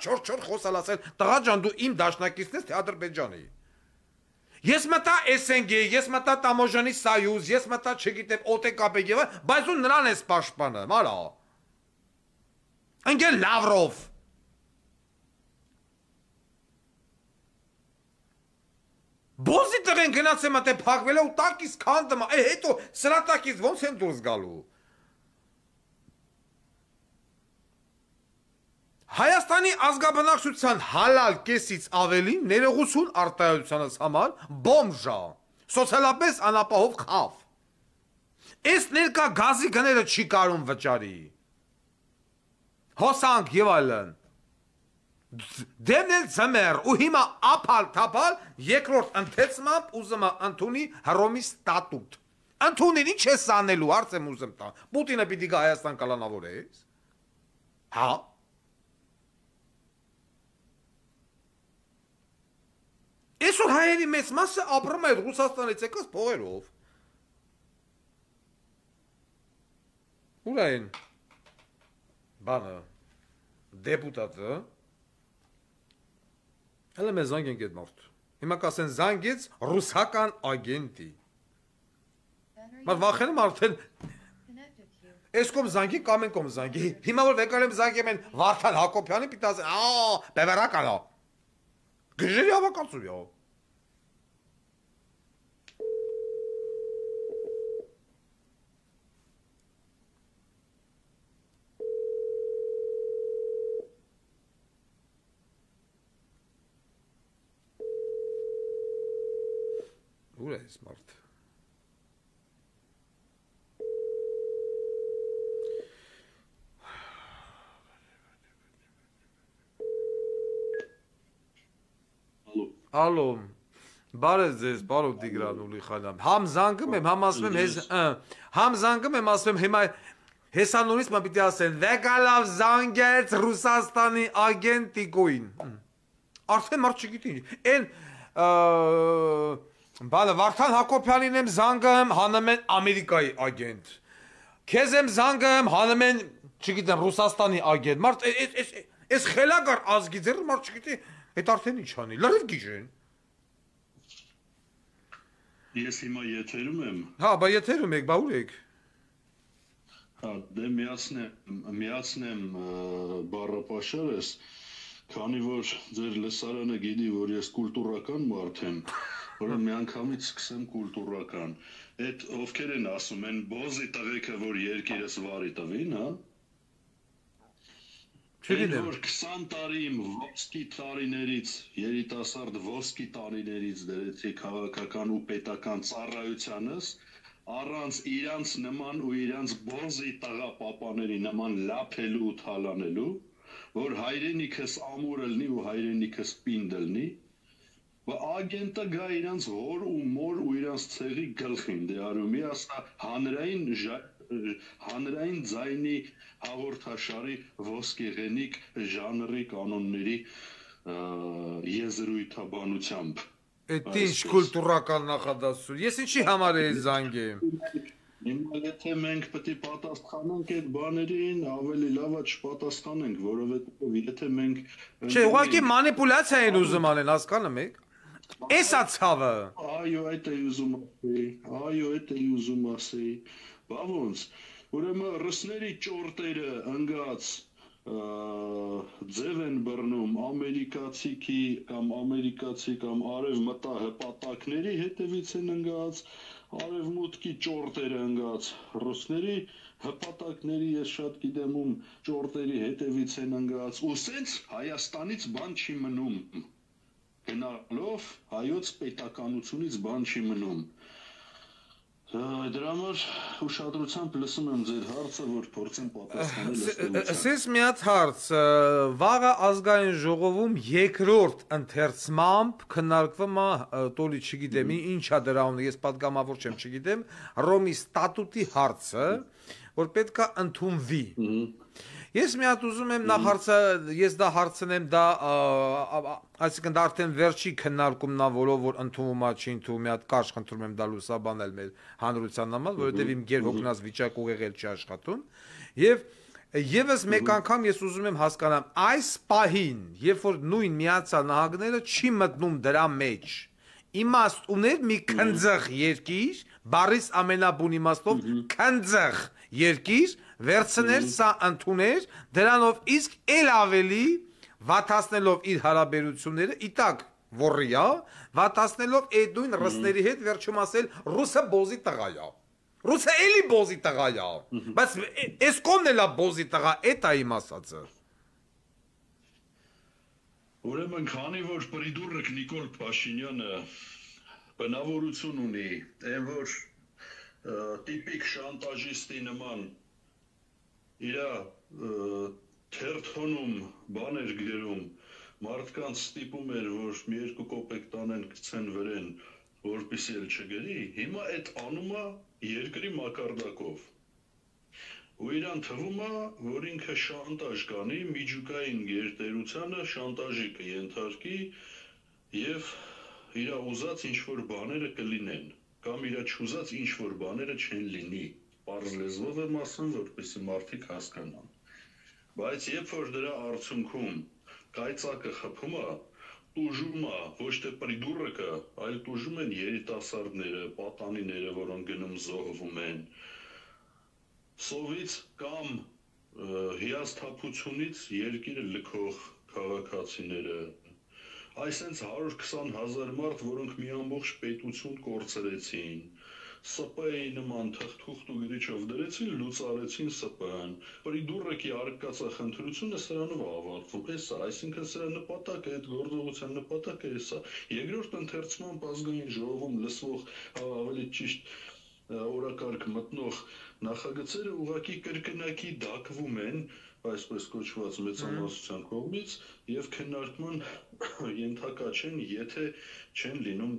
չոր խոսալ ասել, տղա ջան, դու իմ դաշնակիցն ես, թե Ադրբեջանի։ Ես մտա SNG, ես մտա Tamožany Soyuz, ես մտա չգիտեմ OTKP եւ բայց ու նրան ես պաշտպանը, մարա։ Անգել Lavrov։ Բոզի տղեն գնաց եմ ատե փակվել է ու տակից քանդում, հետո սրա տակից ոնց են դուրս գալու։ Հայաստանի ազգաբնակչության հալալ կեսից ավելի ներողություն արտահայտությանս համար բոմժա, սոցիալապես անապահով խավ։ Այս ներկա գազի գները չի կարում վճարի։ Հոսանք եւ այլն։ Դեմնել ծմեր ու հիմա ապալ թապալ երկրորդ ընթեցմամբ ուզում է ընդունի Հռոմի ստատուտ։ Ընդունին ինչ ես անելու, հարց եմ ուզում տա։ Պուտինը պիտի գա Հայաստան կալանավորես։ Հա։ Այսօր հայերի մեծ մասը ապրում է Ռուսաստանից եկած փողերով։ Ուր են բանը դեպուտատը հələ մեզ զանգ ենք այդ մարդ։ Հիմա կասեն զանգեց ռուսական ագենտի։ Բայց վախենում արդեն այս կողմ զանգի կամ են կողմ զանգի։ Հիմա որ վեկալեմ զանգեմ են Վարդան Հակոբյանի պիտի ասեն, բևեռական է։ Գժերի հավաքածու է։ Ուր է այս մարդ։ Ալո, բարև ձեզ, բարով Տիգրան Ուլիխանյան։ Համ զանգում եմ, համ ասում եմ, համ զանգում եմ, ասում եմ, հիմա հեսանունից մա պիտի ասեն, վեկալավ զանգեց Ռուսաստանի ագենտիկոին։ Արդեն մարդ չգիտի, են բանը Վարդան Հակոբյանին եմ զանգում, հանում են Ամերիկայի ագենտ։ Քեզ եմ զանգում, հանում են, չգիտեմ, Ռուսաստանի ագենտ։ Մարդ այս խելագար ազգի ձեռը մարդ չգիտի, այդ արդեն ինչ անի, լրիվ գիժեն։ Ես հիմա եթերում եմ։ Հա, բա եթերում եք, բա ուր եք։ Հա, դե միացնեմ բառապաշարս, քանի որ ձեր լսարանը գիտի, որ ես կուլտուրական մարդ եմ, որը միանգամից սկսեմ կուլտուրական։ Այդ ովքեր են ասում են բոզի տղեկը, որ երկիրս վարի տվին, հա։ Չգիտեմ։ Որ 20 տարի իմ ոսկի տարիներից, երիտասարդ ոսկի տարիներից դրեցի քաղաքական ու պետական ծառայությանս, առանց իրանց նման ու իրանց բոզի տղա պապաների նման լափելու ու թալանելու, որ հայրենիքս ամուր լինի ու հայրենիքս պինդ լինի, Բա ագենտը գա իրանց հոր ու մոր ու իրանց ցեղի գլխին դե արումի ասա հանրային ձայնի հաղորդաշարի ոսկեղենիկ ժանրի կանոնների եզրույթաբանությամբ Այդ ինչ կուլտուրական նախադասություն ես ինչի համար էի զանգեմ Հիմա եթե մենք պետք է պատասխանենք այդ բաներին, ավելի լավ է չպատասխանենք, որովհետև եթե մենք Չէ, ուղղակի մանիպուլյացիա են ուզում անեն, հասկանում եք Էսա ցավը Այո, այդ է ուզում ասեի Բա ոնց Ուրեմն ռուսների ճորտերը ընկած ձև են բռնում ամերիկացի կամ արևմտա հպատակների հետևից են ընկած արևմուտքի ճորտերը ընկած ռուսների հպատակների ես շատ գիտեմ ում ճորտերի հետևից են ընկած ու սենց Հայաստանից բան չի մնում գնալով հայոց պետականությունից բան չի մնում Դրա համար ուշադրությամբ լսում եմ ձեր հարցը, որ փորձեմ պատասխանել Սես մի հատ հարց, վաղը ազգային ժողովում երկրորդ ընթերցմամբ քննարկվում է տոլի չգիտեմ ինչա դրա ունի, ես պատգամավոր չեմ չգիտեմ, Ռոմի ստատուտի հարցը, որ պետք է ընդունվի Ես մի հատ ուզում եմ նախ հարցը, ես դա հարցնեմ դա, այսինքն դա արդեն վերջի քննարկումն է, որ ընդունվում է չի ընդունվում, մի հատ կարճ խնդրում եմ դա լուսաբանել մեր հանրության համար, որովհետև իմ գերհոգնած վիճակը ուղեղել չի աշխատում, եւ Եվս մեկ անգամ ես ուզում եմ հասկանամ, այս պահին, երբ որ նույն Միացյալ Նահանգները չի մտնում դրա մեջ, իմաստ ուներ մի քնձեղ երկիր, բարիս ամենաբուն իմաստով քնձեղ երկիր, վերցներ սա ընդուներ, դրանով իսկ էլ ավելի վատացնելով իր հարաբերությունները, իտակ որիա, վատացնելով այդ նույն ռուսների հետ վերջում ասել ռուսը բոզի տղայա։ Ռուսը էլի բոզի տղայա, բայց այս կոնն էլա բոզի տղա, էդ է իմ ասածը։ Ուրեմն քանի որ պրիդուրիկ Նիկոլ Փաշինյանը բնավորություն ունի, այն որ տիպիկ շանտաժիստի նման իր թերթոնում բաներ գրում, մարդկանց ստիպում էր, որ մի երկու կոպեկ տանեն գցեն վրեն, որպեսզի էլ չգրի, հիմա այդ անումը երկրի մակարդակով։ Ու իրան թվում է, որ ինքը շանտաժ կանի, միջուկային գերտերությանը շանտաժի կենթարկի եւ իր ուզած ինչ-որ բաները կլինեն, կամ իր չուզած ինչ-որ բաները չեն լինի։ Պարզ լեզվով եմ ասում, որպեսզի մարդիկ հասկանան։ Բայց երբ որ դրա արդյունքում կայծակը խփում է, տուժում է ոչ թե պրիդուրիկը, այլ տուժում են երիտասարդները, պատանիները, որոնք գնում զոհվում են։ Սովից կամ հիասթափությունից երկիրը լքող քաղաքացիները, այսենց 120,000 մարդ, որոնք մի ամբողջ պետություն կորցրեցին, ՍՊ-ի նման թղթուղթ ու գրիչով դրեցին, լուծարեցին ՍՊ-ն, պրիդուրիկի արկածախնդրությունը սրանով ավարտվում, էսա, այսինքն սրա նպատակը, այդ գործողության նպատակը էսա։ Երկրորդ ընթերցման ազգային ժողովում լսվող ավելի ճիշտ օրակարգ մտնող նախագծերը ուղղակի կրկնակի դակվում են, այսպես կոչված մեծամասնության կողմից, եւ քննարկման ենթակա չեն, եթե չեն լինում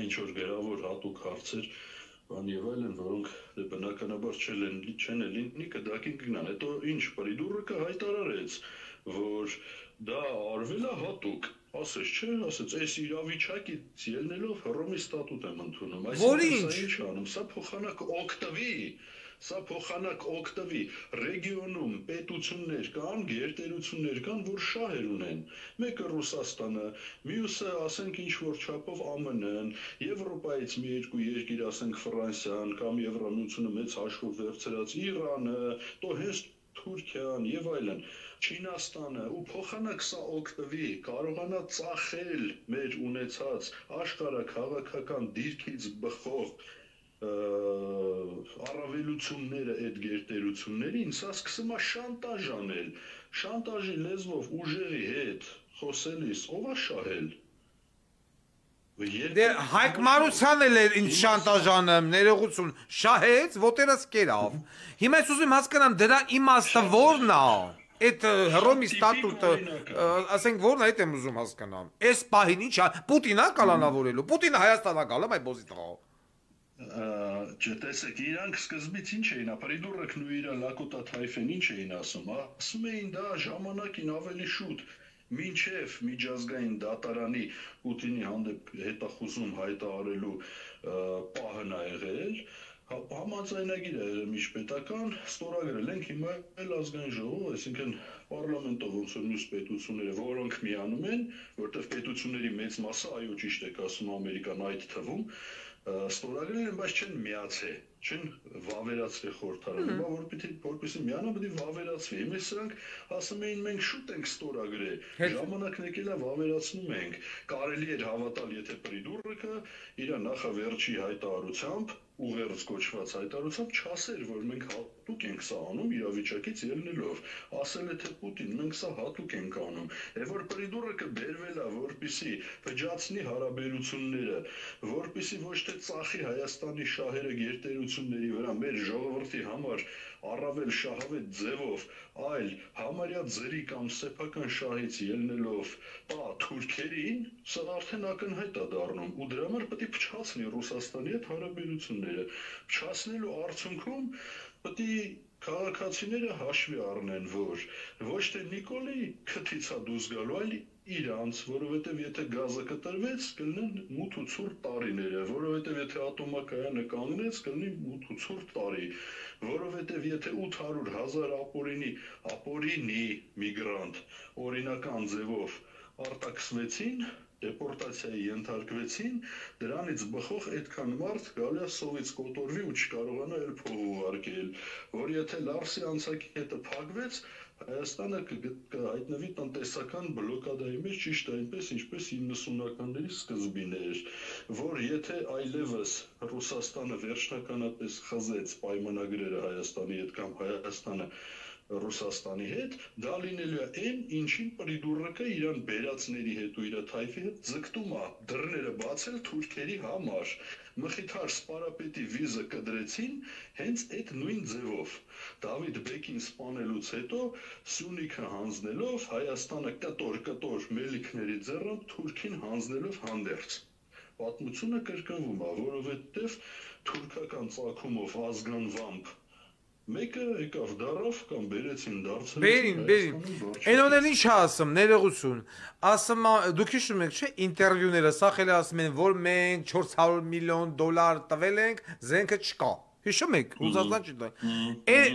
ինչ-որ գրավոր հատուկ հարցեր, բան եւ այլն, որոնք բնականաբար չեն լինի կդակին կգնան։ Հետո ինչ պրիդուրիկը հայտարարեց, որ դա արվել է հատուկ, ասես չէ, ասեց, այս իրավիճակից ելնելով Հռոմի ստատուտ եմ ընդունում, այսինքն սա ինչ անում, սա փոխանակ օգտվի, ռեգիոնում պետություններ կան, գերտերություններ կան, որ շահեր ունեն, մեկը Ռուսաստանը, մյուսը ասենք ինչ-որ չափով ԱՄՆ-ն, Եվրոպայից մի երկու երկիր, ասենք Ֆրանսիան կամ Եվրամիությունը մեծ հաշվով վերցրած Իրանը, то հենց Թուրքիան եւ այլն, Չինաստանը, ու փոխանակ սա օգտվի, կարողանա ծախել մեր ունեցած աշխարհ քաղաքական դիրքից բխող առավելությունները այդ գերտերություններին, սա սկսում է շանտաժ անել, շանտաժի լեզվով ուժերի հետ խոսելիս, ով է շահել։ Դե Հայկ Մարուսյանն էլ էր ինչ շանտաժանը, ներողություն, շահեց, ոտերս կերավ։ Հիմա ես ուզում հասկանամ դրա իմաստը ո՞րն է։ Այդ Հռոմի ստատուտը, ասենք ո՞րն է, այդ եմ ուզում հասկանամ։ Այս պահին ի՞նչ է, Պուտինա կալանավորելու, Պուտինը Հայաստանա գալը, այ բոզի տղա։ Չտեսեք, իրանք սկզբից ինչ էին, պրիդուրիկն ու իր Լակոտա Թայֆեն ինչ էին ասում էին դա ժամանակին ավելի շուտ, մինչև միջազգային դատարանի Պուտինի հանդեպ հետախուզում հայտարարելու պահն է եղել, համաձայնագիր է եղել միջպետական, ստորագրել ենք հիմա էլ ազգային ժողով, այսինքն պարլամենտով ոնց որ մյուս պետությունները, որոնք միանում են, որտեղ պետությունների մեծ մասը, այո ճիշտ եք ասում, Ամերիկան այդ թվում, ստորագրել են, բայց չեն միացել, չեն վավերացրել խորհրդարանը, որպեսզի միանա պետք է վավերացվի։ Հիմա սրանք ասում էին մենք շուտ ենք ստորագրել, ժամանակն եկել է վավերացնում ենք, կարելի էր հավատալ, եթե պրիդուրիկը իր նախավերջի հայտարարությամբ ուղերձ կոչված հայտարարությամբ չասեր, որ մենք հատուկ ենք սա անում իրավիճակից ելնելով, ասել է թե Պուտին, մենք սա հատուկ ենք անում, եւ որ պրիդուրիկը բերվել է, որպեսզի վճացնի հարաբերությունները, որպեսզի ոչ թե ծախի Հայաստանի շահերը գերտերությունների վրա մեր ժողովրդի համար առավել շահավետ ձևով, այլ համարյա ձերի կամ սեփական շահից ելնելով տա թուրքերին, սա արդեն ակնհայտ է դառնում ու դրա համար պետք է փչացնի Ռուսաստանի հետ հարաբերությունները, փչացնելու արդյունքում պետք է քաղաքացիները հաշվի առնեն, որ ոչ թե Նիկոլի քթից է դուրս գալու, այլ իրանց, որովհետև եթե գազը կտրվեց, կլինեն մութ ու ցուրտ տարիները, որովհետև եթե ատոմակայանը կանգնեց, կլինի մութ ու ցուրտ տարի, որովհետև եթե 800,000 ապօրինի միգրանտ օրինական ձևով արտաքսվեցին, դեպորտացիայի ենթարկվեցին, դրանից բխող այդքան մարդ գալի է սովից կոտորվի ու չկարողանա էլ փող ուղարկել, որ եթե Լարսի անցակետը փակվեց, Հայաստանը կհայտնվի տնտեսական բլոկադայի մեջ ճիշտ այնպես, ինչպես 90-ականների սկզբին էր, որ եթե այլևս Ռուսաստանը վերջնականապես խզեց պայմանագրերը Հայաստանի հետ կամ Հայաստանը Ռուսաստանի հետ, դա լինելու է այն, ինչին պրիդուրակը իրան բերածների հետ ու իր թայֆի հետ ձգտում է դռները բացել թուրքերի համար։ Մխիթար Սպարապետի վիզը կդրեցին հենց այդ նույն ձևով։ Դավիթ Բեկին սպանելուց հետո Սյունիքը հանձնելով Հայաստանը կտոր մելիքների ձեռով Թուրքին հանձնելով հանդերձ։ Պատմությունը կրկնվում է, որովհետև թուրքական ծագումով ազգանվամբ մեկը եկավ դարավ կամ բերեցին դարձել։ Բերին։ Այնօրեն ինչ ասում, ներողություն։ Ասում դուք հիշում եք, չէ՞, ինտերվյուները սախել ասում են, որ մենք 400 միլիոն դոլար տվել ենք, զենքը չկա։ Հիշում եք, Ռուսաստան չի տա։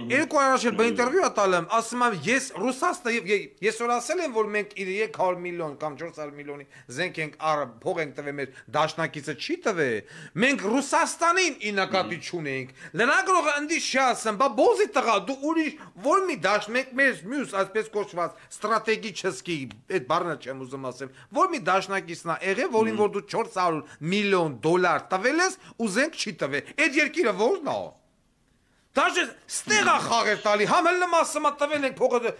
Երկու առաջ էլ բինտերվյու ատալեմ, ասում եմ, ես Ռուսաստան, ես որ ասել եմ, որ մենք 300 միլիոն կամ 400 միլիոնի զենք ենք փող ենք տվել մեր դաշնակիցը չի տվել, մենք Ռուսաստանին ի նկատի չունենք։ Նրանք կարող են ընդի շասեն, բա բոզի տղա, դու ուրիշ որ մի դաշնակ մեր մյուս այսպես կոչված ստրատեգիչեսկի, այդ բառը չեմ ուզում ասեմ, որ մի դաշնակիցն է եղել, որին որ դու 400 միլիոն դոլար տվել ես ու զենք չի տվել։ Այդ երկիրը ո՞րն է։ Դաժե ստեղա խաղեր տալի, համ էլ մասը տվել ենք փողը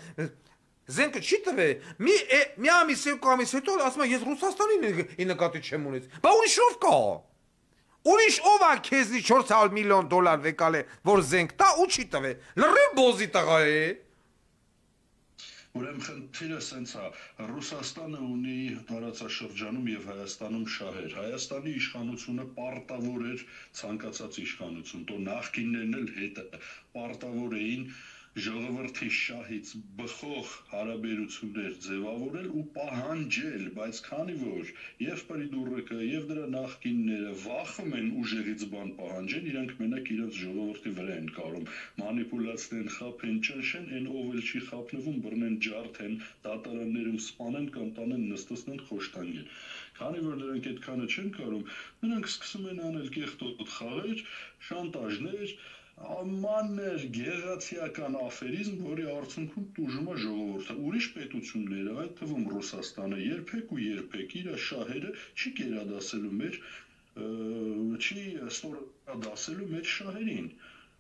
զենքը չի տվել։ Մի ամիս երկու ամիս հետո ասում եմ ես Ռուսաստանին ի նկատի չեմ ունեցել։ Բա ուրիշով կա։ Ուրիշ ով է քեզնի 400 միլիոն դոլար վեկալ է, որ զենք տա ու չի տվել։ Լրիվ բոզի տղա է։ Ուրեմն խնդիրը սենց է, Ռուսաստանը ունի տարածաշրջանում եւ Հայաստանում շահեր։ Հայաստանի իշխանությունը պարտավոր էր ցանկացած իշխանություն, տո նախկիններն էլ հետը պարտավոր էին ժողովրդի շահից բխող հարաբերություններ ձևավորել ու պահանջել, բայց քանի որ եւ պրիդուրակը եւ դրա նախկինները վախում են ուժեղից բան պահանջեն, իրանք մենակ իրենց ժողովրդի վրա են կարում մանիպուլացնեն, խափեն, ճնշեն, այն ով էլ չի խափնվում, բռնեն, ջարդեն, դատարաններում սպանեն կամ տանեն նստեցնեն խոշտանգեն։ Քանի որ նրանք այդքանը չեն կարում, նրանք սկսում են անել կեղտոտ խաղեր, շանտաժներ, Ամաններ գեղացիական աֆերիզմ, որի արդյունքում տուժում է ժողովուրդը։ Ուրիշ պետությունները, այդ թվում Ռուսաստանը, երբեք ու երբեք իր շահերը չի կերադասելու մեր, չի ստորադասելու մեր շահերին։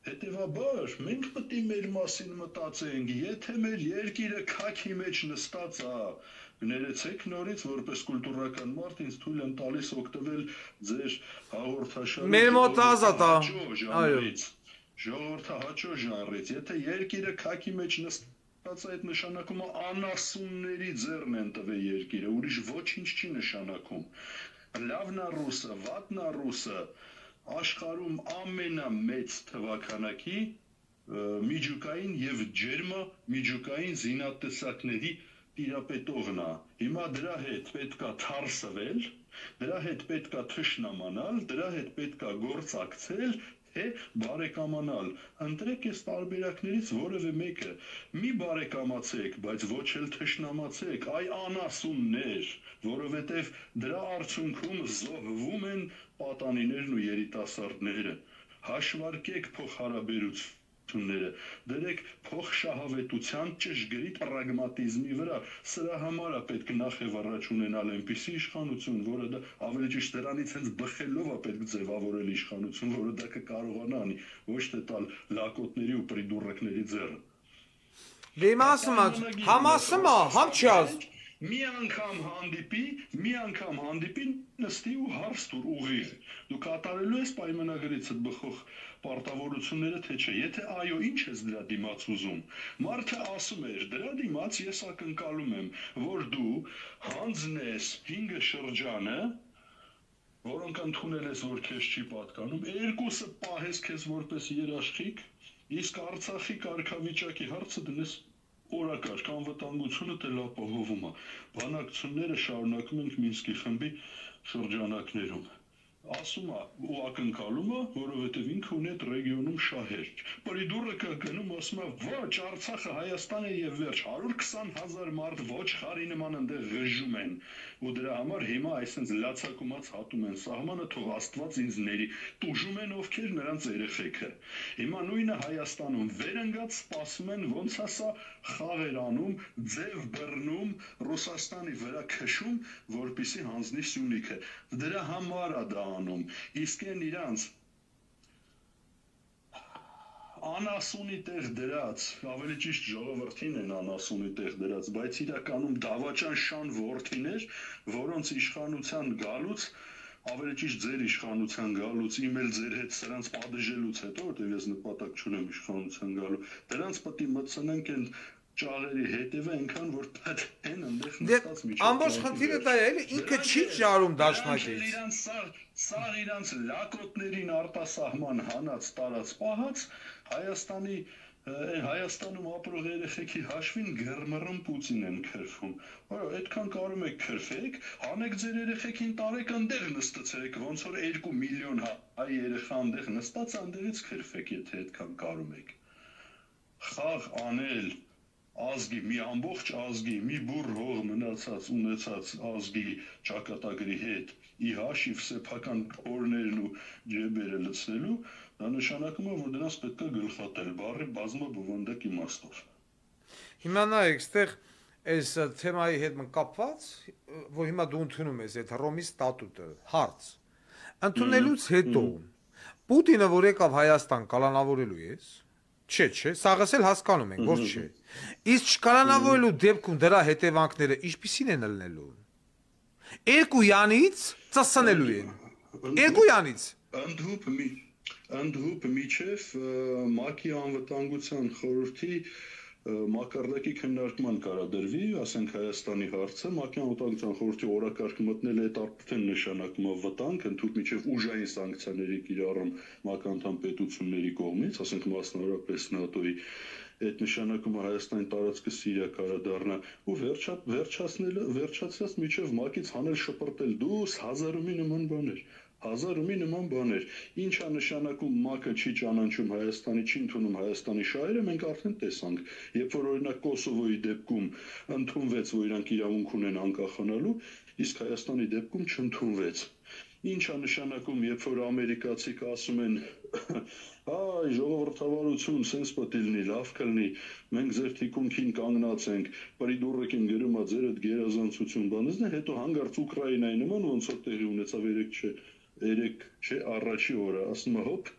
Հետևաբար, մենք պետք է մեր մասին մտածենք, եթե մեր երկիրը քաքի մեջ նստած է, ներեցեք նորից, որպես կուլտուրական մարդ ինձ թույլ եմ տալիս օգտվել ձեր հաղորդաշարի մեր մոտ ազատ է, այո։ Ժողովրդը հաճո ժանրից, եթե երկիրը քաքի մեջ նստած այդ նշանակում է անասունների ձեռն են տվել երկիրը, ուրիշ ոչինչ չի նշանակում։ Լավնա ռուսը, վատնա ռուսը, աշխարհում ամենամեծ թվաքանակի միջուկային եւ ջերմա միջուկային զինատեսակների տիրապետողն է։ Հիմա դրա հետ պետքա թարսվել, դրա հետ պետքա թշնամանալ, դրա հետ պետքա գործակցել, թե բարեկամանալ, ընտրեք այս տարբերակներից որևէ մեկը, մի բարեկամացեք, բայց ոչ էլ թշնամացեք, այ անասուններ, որովհետև դրա արդյունքում զոհվում են պատանիներն ու երիտասարդները, հաշվարկեք փոխհարաբերությունները, դրեք փոխշահավետության ճշգրիտ պրագմատիզմի վրա, սրա համար է պետք նախ եւ առաջ ունենալ այնպիսի իշխանություն, որը դա ավելի ճիշտ դրանից հենց բխելով է պետք ձևավորել իշխանություն, որը դա կկարողանա անի, ոչ թե տալ լակոտների ու պրիդուրակների ձեռը։ Դե ասում է, համ չի ասում։ Մի անգամ հանդիպի, նստի ու հարց տուր ուղիղ։ Դու կատարելու ես պայմանագրից բխող պարտավորությունները, թե չէ։ Եթե այո, ինչ ես դրա դիմաց ուզում։ Մարդը ասում էր, դրա դիմաց ես ակնկալում եմ, որ դու հանձնես 5 շրջանը, որոնք ընդունել ես, որ քեզ չի պատկանում, երկուսը պահես քեզ որպես երաշխիք, իսկ Արցախի կարգավիճակի հարցը դնես օրակարգ, անվտանգությունը ապահովում է։ Բանակցությունները շարունակում ենք Մինսկի խմբի շրջանակներում։ Ասում է ու ակնկալում է, որովհետև ինքը ունի այդ ռեգիոնում շահեր։ Պրիդուրը կգնում ասում է, ոչ, Արցախը Հայաստան է եւ վերջ 120,000 մարդ ոչ խարի նման այնտեղ ղժում են։ Ու դրա համար հիմա այսպես լացակումած հատում են սահմանը, թող Աստված ինձ ների։ Տուժում են ովքեր նրանց երեխեքը։ Հիմա նույնը Հայաստանում վերընկած սպասում են ոնց ասա խաղեր անում, ձև բռնում, Ռուսաստանի վրա քշում, որպեսզի հանձնի Սյունիքը։ Դրա համար է դա անում։ Իսկ այն իրանց անասունի տեղ դրած, ավելի ճիշտ ժողովրդին են անասունի տեղ դրած, բայց իրականում դավաճան շան որդիներ, որոնց իշխանության գալուց, ավելի ճիշտ ձեր իշխանության գալուց, իմ էլ ձեր հետ սրանց պատժելուց հետո, որտեղ ես նպատակ չունեմ իշխանության գալու, դրանց պետք է մտցնենք այն ճաղերի հետևը այնքան որ են այնտեղ նստած միջով ամբողջ խնդիրը դա է, ինքը չի ճարում դաշնակից։ Սա իրանց լակոտներին արտասահման հանած տարած պահած Հայաստանում ապրող երեխեքի հաշվին գերմռն Պուտին են քրվում։ Այդքան կարում եք քրֆեք, հանեք ձեր երեխեքին տարեք այնտեղ նստեցեք, ոնց որ 2 միլիոն հայ երեխա այնտեղ նստած այնտեղից քրֆեք, եթե այդքան կարում եք։ Խաղ անել ազգի, մի ամբողջ ազգի, մի բուռ հող մնացած ունեցած ազգի ճակատագրի հետ ի հաշիվ սեփական օրներն ու ջեբերը լցնելու, դա նշանակում է, որ դրանց պետք է գլխատել բառի բազմաբովանդակ իմաստով։ Հիմա նայեք, այստեղ այս թեմայի հետ կապված, որ հիմա դու ընդունում ես այդ Հռոմի ստատուտը, հարց։ Ընդունելուց հետո Պուտինը որ եկավ Հայաստան կալանավորելու ես, չէ, սաղս էլ հասկանում ենք, որ չէ։ Իսկ չկալանավորելու դեպքում դրա հետևանքները ինչպիսին են ելնելու։ Երկույանից ծսնելու են։ Երկույանից։ Ընդհուպ միջև ՄԱԿ-ի անվտանգության խորհրդի մակարդակի քննարկման կարադրվի, ասենք Հայաստանի հարցը, ՄԱԿ-ի անվտանգության խորհրդի օրակարգը մտնել է, այդ արդեն նշանակում է վտանգ, ընդհուպ միջև ուժային սանկցիաների կիրառում ՄԱԿ անդամ պետությունների կողմից, ասենք մասնավորապես ՆԱՏՕ-ի, այդ նշանակումը Հայաստանի տարածքը Սիրիա կարադառնա ու վերջացած միջև ՄԱԿ-ից հանել շպրտել դուս 1000-ումի նման բաներ։ 1000-ումի նման բաներ։ Ինչա նշանակում ՄԱԿ-ը չի ճանաչում Հայաստանի, չի ընդունում Հայաստանի շահերը, մենք արդեն տեսանք, երբ որ օրինակ Կոսովոյի դեպքում ընդունվեց, որ իրանք իրավունք ունեն անկախանալու, իսկ Հայաստանի դեպքում չընդունվեց։ Ինչա նշանակում, երբ որ ամերիկացիք ասում են, այ ժողովրդավարություն, սենց պետք է լինի, լավ կլինի, մենք ձեր թիկունքին կանգնած ենք, պրիդուրեկին գրում է ձեր այդ գերազանցություն բանից, հետո հանգարց Ուկրաինայի նման ոնց որ տեղի ունեցավ երեք չէ առաջի օրը, ասում է հոպ,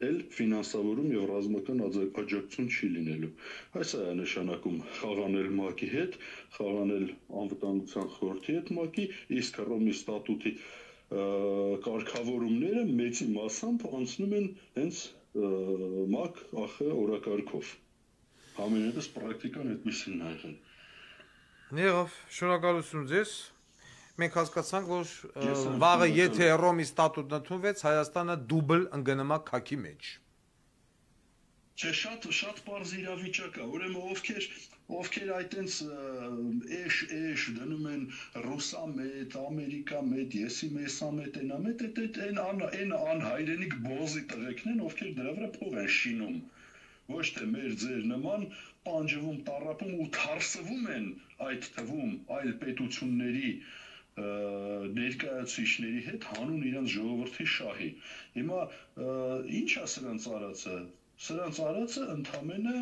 էլ ֆինանսավորում եւ ռազմական աջակցություն չի լինելու։ Այս է նշանակում խաղանել ՄԱԿ-ի հետ, խաղանել անվտանգության խորհրդի հետ ՄԱԿ-ի, իսկ Հռոմի ստատուտի կարգավորումները մեծի մասամբ անցնում են հենց ՄԱԿ ԱԽ օրակարգով։ Համենայնպես պրակտիկան այդպեսին է եղել։ Եղավ, շնորհակալություն ձեզ։ Մենք հասկացանք, որ վաղը եթե Հռոմի ստատուտն ընդունվեց, Հայաստանը դուբլ ընկնումա քաքի մեջ։ Չէ, շատ պարզ իրավիճակ է, ուրեմն ովքեր այտենց էշ դնում են ռուսամետ, ամերիկամետ, եսիմեսամետ, այն անհայրենիք բոզի տղեկն են, ովքեր դրա վրա փող են շինում։ Ոչ թե մեր ձեր նման պանջվում, տառապում ու թարսվում են այդ թվում այլ պետությունների ներկայացուցիչների հետ հանուն իրենց ժողովրդի շահի։ Հիմա ի՞նչ է սրանց արածը։ Սրանց արածը ընդամենը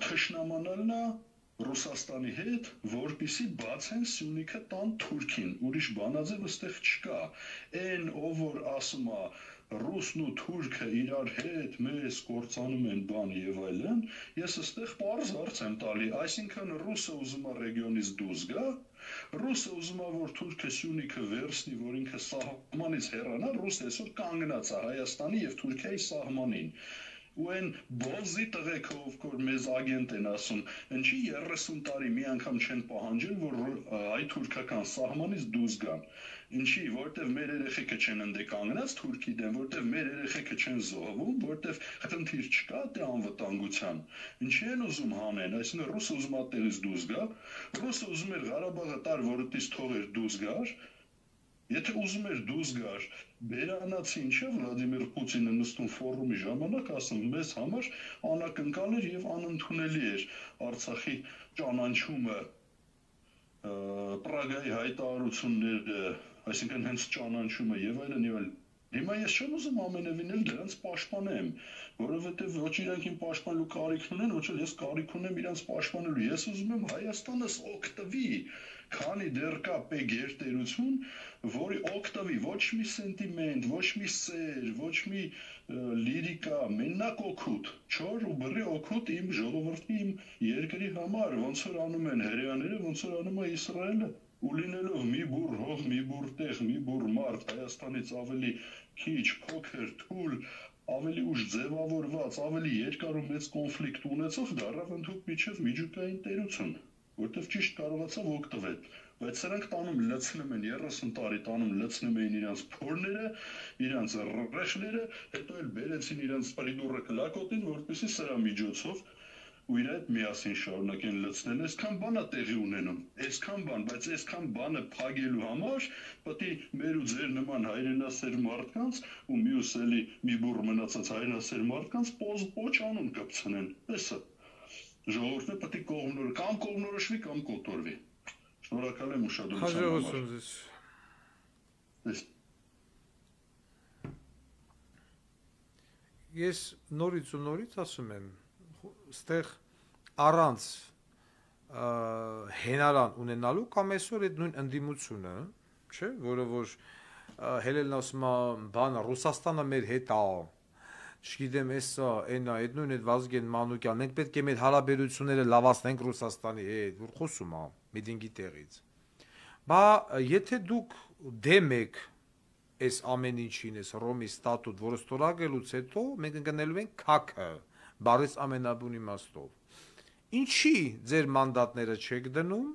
թշնամանալն է Ռուսաստանի հետ, որպեսզի բացեն Սյունիքը տան Թուրքին, ուրիշ բանաձև այստեղ չկա։ Այն ով որ ասում է ռուսն ու թուրքը իրար հետ մեզ կործանում են բան եւ այլն, ես այստեղ պարզ հարց եմ տալի, այսինքն ռուսը ուզում է ռեգիոնից դուրս գա, ռուսը ուզում է որ թուրքը Սյունիքը վերցնի, որ ինքը սահմանից հեռանա, ռուսը այսօր կանգնած է Հայաստանի եւ Թուրքիայի սահմանին։ Ու այն բոզի տղեկը ով որ մեզ ագենտ են ասում, ինչի 30 տարի մի անգամ չեն պահանջել, որ հայ-թուրքական սահմանից դուրս գան։ Ինչի, որտեվ մեր երեխեքը չեն ընդե կանգնած Թուրքի դեմ, որտեվ մեր երեխեքը չեն զոհվում, որտեվ խնդիր չկա դե անվտանգության։ Ինչի են ուզում հանեն, այսինքն ռուսը ուզում է տեղից դուրս գա, ռուսը ուզում էր Ղարաբաղը տար, որտից թողեր դուրս գար, Եթե ուզում էր դուրս գար, բերանացին չէ Վլադիմիր Պուտինը նստում ֆորումի ժամանակ ասում, մեզ համար անակնկալ էր եւ անընդունելի էր Արցախի ճանաչումը, Պրագայի հայտարարությունները, այսինքն հենց ճանաչումը եւ այլն եւ այլն։ Հիմա ես չեմ ուզում ամենևին էլ դրանց պաշտպանեմ, որովհետեւ ոչ իրանք իմ պաշտպանելու կարիք ունեն, ոչ էլ ես կարիք ունեմ իրանց պաշտպանելու։ Ես ուզում եմ Հայաստանս օգտվի, քանի դեռ կա գերտերություն, որի օգտվի ոչ մի սենտիմենտ, ոչ մի սեր, ոչ մի լիրիկա, մենակ օգուտ, չոր ու բռի օգուտ իմ ժողովրդի, իմ երկրի համար, ոնց որ անում են հրեաները, ոնց որ անում է Իսրայելը, ու լինելով մի բուռ հող, մի բուռ տեղ, մի բուռ մարդ, Հայաստանից ավելի քիչ, փոքր, թույլ, ավելի ուշ ձևավորված, ավելի երկար ու մեծ կոնֆլիկտ ունեցող դարավ ընդհանուր միջև միջուկային տերություն, որտեղ ճիշտ կարողացավ օգտվել, բայց սրանք տանում լցնում են 30 տարի տանում լցնում էին իրանց փորները, իրանց ռեխները, հետո էլ բերեցին իրանց պրիդուրը կլակոտին, որպեսզի սրա միջոցով ու իր հետ միասին շարունակեն լցնել, այսքան բան է տեղի ունենում, այսքան բան, բայց այսքան բանը փակելու համար պետք է մեր ու ձեր նման հայրենասեր մարդկանց ու մյուս էլի մի բուռ մնացած հայրենասեր մարդկանց պոչ անուն կպցնեն, էսը ժողովուրդը պետք է կողմնորոշվի կամ կոտորվի։ Շնորհակալ եմ ուշադրության համար։ Ես նորից ասում եմ, ստեղ առանց հենարան ունենալու կամ այսօր այդ նույն ընդդիմությունը, չէ, որը որ հելելն ասում է, բանը Ռուսաստանը մեր հետ է, չգիտեմ, էսա, այնա, այդ նույն այդ Վազգեն Մանուկյան, մենք պետք է մեր հարաբերությունները լավացնենք Ռուսաստանի հետ, որ խոսում է միդինգի տեղից։ Բա եթե դուք դեմ եք այս ամեն ինչին, այս Ռոմի ստատուտ, որը ստորագրելուց հետո մենք ընկնելու ենք քաքը, բարից ամենաբուն իմաստով։ Ինչի ձեր մանդատները չեք դնում,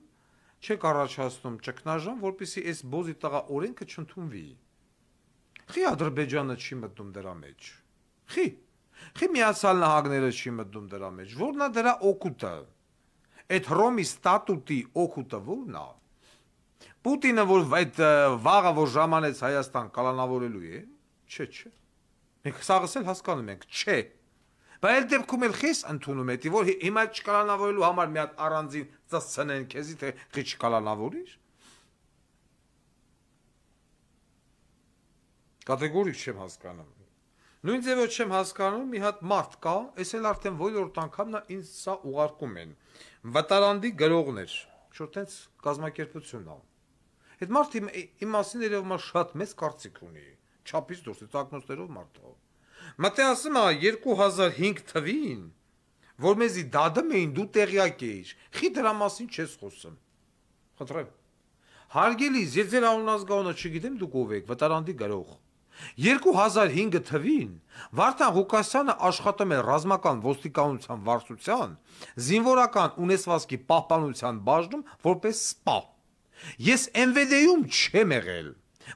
չեք առաջացնում ճգնաժամ, որպեսզի այս բոզի տղա օրենքը չընդունվի։ Խի Ադրբեջանը չի մտնում դրա մեջ։ Խի Միացյալ Նահանգները չի մտնում դրա մեջ։ Որն է դրա օգուտը։ Այդ Ռոմի ստատուտի օգուտը որն է։ Պուտինը որ այդ վաղը որ ժամանեց Հայաստան կալանավորելու է, չէ։ Մենք սաղս էլ հասկանում ենք, չէ։ Բայց այդ դեպքում էլ խես ընդունում եք, որ հիմա չկալանավորելու համար մի հատ առանձին ծծցնեն քեզի, թե խի չկալանավորիր։ Կատեգորիկ չեմ հասկանում։ Նույն ձևով չեմ հասկանում, մի հատ մարդ կա, այս էլ արդեն ոլորտ անգամն է ինձ սա ուղարկում են։ Վտարանդի գրողներ, շուտ տենց կազմակերպությունն է։ Այդ մարդը իմ մասին երևում է շատ մեծ կարծիք ունի, չափից դուրս, ծակնոցներով մարդ է։ Մտե ասում է 2005 թվին, որ մեզի դադում էին դու տեղյակ էիր, խի դրա մասին չես խոսում։ Խնդրեմ։ Հարգելիս, ես ձեր անունազգանունը չգիտեմ դուք ով եք, վտարանդի գրող։ 2005 թվին Վարդան Ղուկասյանը աշխատում է ռազմական ոստիկանության վարչության, զինվորական ունեցվածքի պահպանության բաժնում որպես սպա։ Ես MVD-ում չեմ եղել,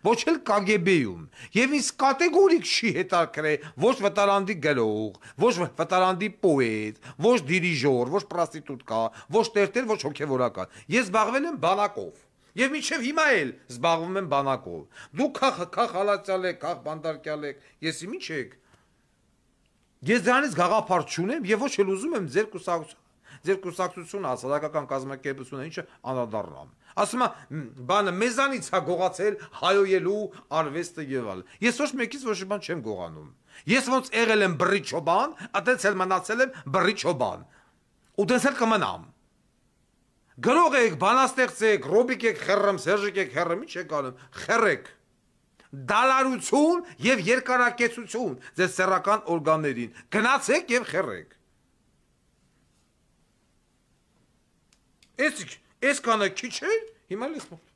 ոչ էլ KGB-ում, եւ ինձ կատեգորիկ չի հետաքրել ոչ վտարանդի գրող, ոչ վտարանդի պոետ, ոչ դիրիժոր, ոչ պրոստիտուտկա, ոչ տերտեր, ոչ հոգեվորական։ Ես զբաղվել եմ բանակով։ Եվ մինչև հիմա էլ զբաղվում եմ բանակով։ Դուք քախ հալածյալ եք, քախ բանդարկյալ եք, ես ինչ եք։ Ես դրանից գաղափար չունեմ եւ ոչ էլ ուզում եմ ձեր կուսակցությունը, հասարակական կազմակերպությունը ինչը անդրադառնամ։ Ասում եմ, բանը մեզանից է գողացել հայոյելու արվեստը եւ այլ։ Ես ոչ մեկից ոչ մի բան չեմ գողանում։ Ես ոնց եղել եմ բռի չոբան, այդպես էլ մնացել եմ բռի չոբան։ Ու դες էլ կմնամ։ Գրող եք, բանաստեղծ եք, Ռոբիկ եք խեռում, Սերժիկ եք խեռում, ինչ եք անում, խեռեք։ Դալարություն եւ երկարակեցություն ձեր սեռական օրգաններին։ Գնացեք եւ խեռեք։ Այսքանը քիչ է, հիմա լես մոտ։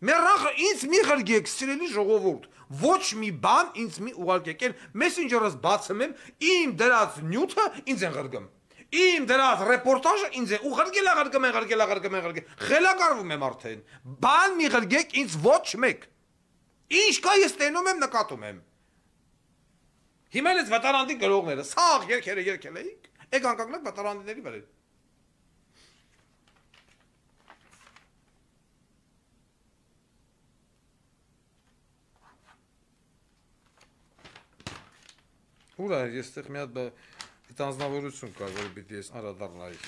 Մեռախը ինձ մի ղրգեք, սիրելի ժողովուրդ, ոչ մի բան ինձ մի ուղարկեք, մեսենջերս բացում եմ, իմ դրած նյութը ինձ են ղրգում։ Իմ դրած ռեպորտաժը ինձ է ու ղրգել, խելակարվում եմ արդեն, բան մի ղրգեք ինձ ոչ մեկ, ինչ կա ես տենում եմ, նկատում եմ, հիմա ես վտարանդի գրողները, սաղ երկերը երկել էիք, եկ անկակնակ վտարանդիների վրել, Ուր է, ես տեղ մի հատ այդ անձնավորություն կար, որ պիտի ես անդրադառնայի։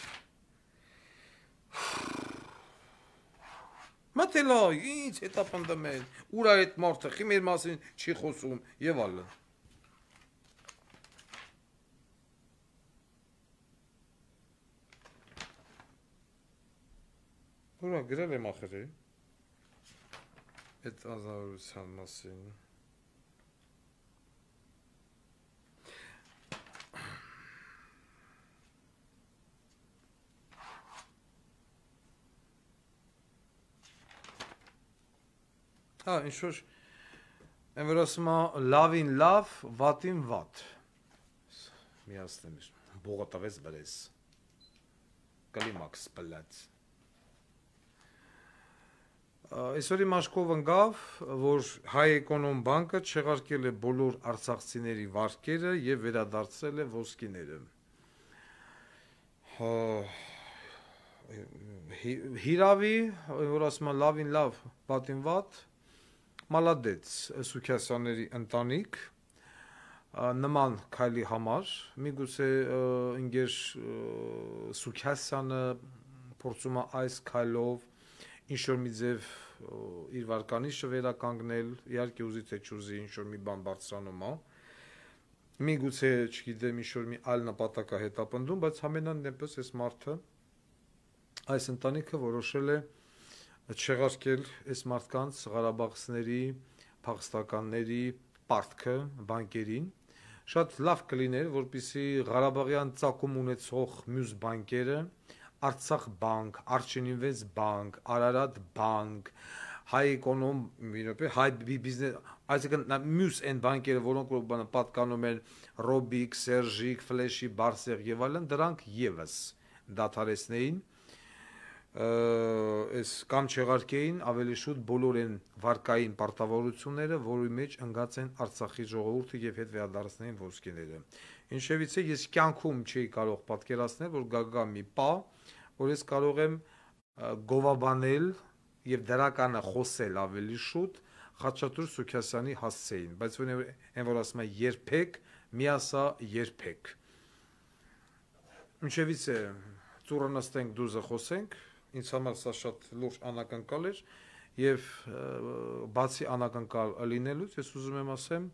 Մտելա, ինձ հետապնդում են, ուր է այդ մարդը, խի մեր մասին չի խոսում եւ այլն։ Ուր է գրել եմ ախր այդ անձնավորության մասին։ Հա, ինչ-որ են որ ասում է լավին լավ, վատին վատ։ Միացնեմ իր, բողը տվեց բրես։ Կլիմաքս պլած։ Այսօրի մաշկով ընկավ, որ Հայ էկոնոմ բանկը չեղարկել է բոլոր արցախցիների վարկերը և վերադարձրել է ոսկիները։ Հիրավի, որ ասում է լավին լավ, վատին վատ, մալադեց Սուքյասյանների ընտանիք նման քայլի համար, միգուցե ինգեր Սուքյասյանը փորձում է այս քայլով ինչ-որ մի ձև իր վարկանիշը վերականգնել, իհարկե ուզի թե չուզի ինչ-որ մի բան բարձրանում է, միգուցե չգիտեմ ինչ-որ մի այլ նպատակ է հետապնդում, բայց ամենայն դեպս այս մարդը, այս ընտանիքը որոշել է չեղարկել այս մարդկանց Ղարաբաղցիների, փախստականների պարտքը բանկերին, շատ լավ կլիներ, որպեսզի Ղարաբաղյան ծագում ունեցող մյուս բանկերը, Արցախ բանկ, Arch բանկ, Արարատ բանկ, Հայ էկոնոմ, Հայ բիզնես, այսինքն մյուս այն բանկերը, որոնք որ պատկանում են Ռոբիկ, Սերժիկ, Ֆլեշի, Բարսեղ եւ այլն, դրանք եւս դադարեցնեին այս կամ չեղարկեին ավելի շուտ բոլոր այն վարկային պարտավորությունները, որի մեջ ընկած են Արցախի ժողովուրդը եւ հետ վերադարձնեին ոսկիները։ Ինչևից է ես կյանքում չի կարող պատկերացնել, որ գա մի պա, որ ես կարող եմ գովաբանել եւ դրականը խոսել ավելի շուտ Խաչատուր Սուքյասյանի հասցեին, բայց այն որ ասում է երբեք, մի ասա երբեք։ Ինչևից է ծուռը նստենք դուզը խոսենք, ինձ համար սա շատ լուրջ անակնկալ էր եւ բացի անակնկալ լինելուց ես ուզում եմ ասեմ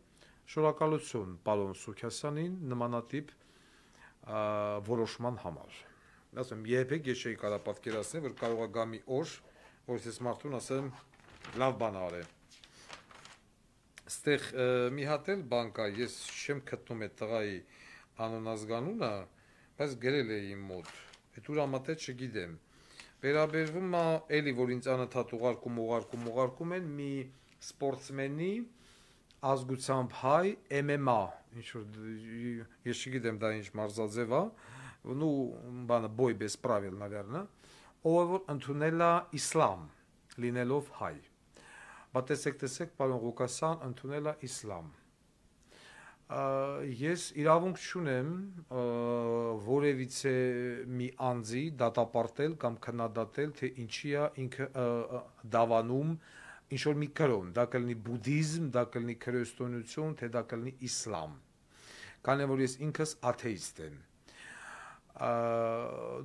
շնորհակալություն պարոն Սուքյասյանին նմանատիպ որոշման համար։ Ասում երբեք ես չէի կարող պատկերացնել, որ կարող է գա մի օր, որ ես մարդուն ասեմ լավ բան արե։ Ստեղ մի հատ էլ բան կա, ես չեմ գտնում այդ տղայի անունազգանունը, բայց գրել է իմ մոտ։ Այդ ուր ամատե չգիտեմ։ Վերաբերվում է էլի, որ ինձ անընդհատ ուղարկում են մի սպորտսմենի ազգությամբ հայ MMA, ինչ որ ես չգիտեմ դա ինչ մարզաձև է, ну բանը бой без правил, наверное, ով որ ընդունել է իսլամ, լինելով հայ։ Բայց տեսեք, պարոն Ղուկասյան ընդունել է իսլամ։ Ես իրավունք չունեմ որևիցե մի անձի դատապարտել կամ քննադատել, թե ինչի է ինքը դավանում ինչ-որ մի կրոն, դա կլինի բուդդիզմ, դա կլինի քրիստոնեություն, թե դա կլինի իսլամ, քանի որ ես ինքս աթեիստ եմ։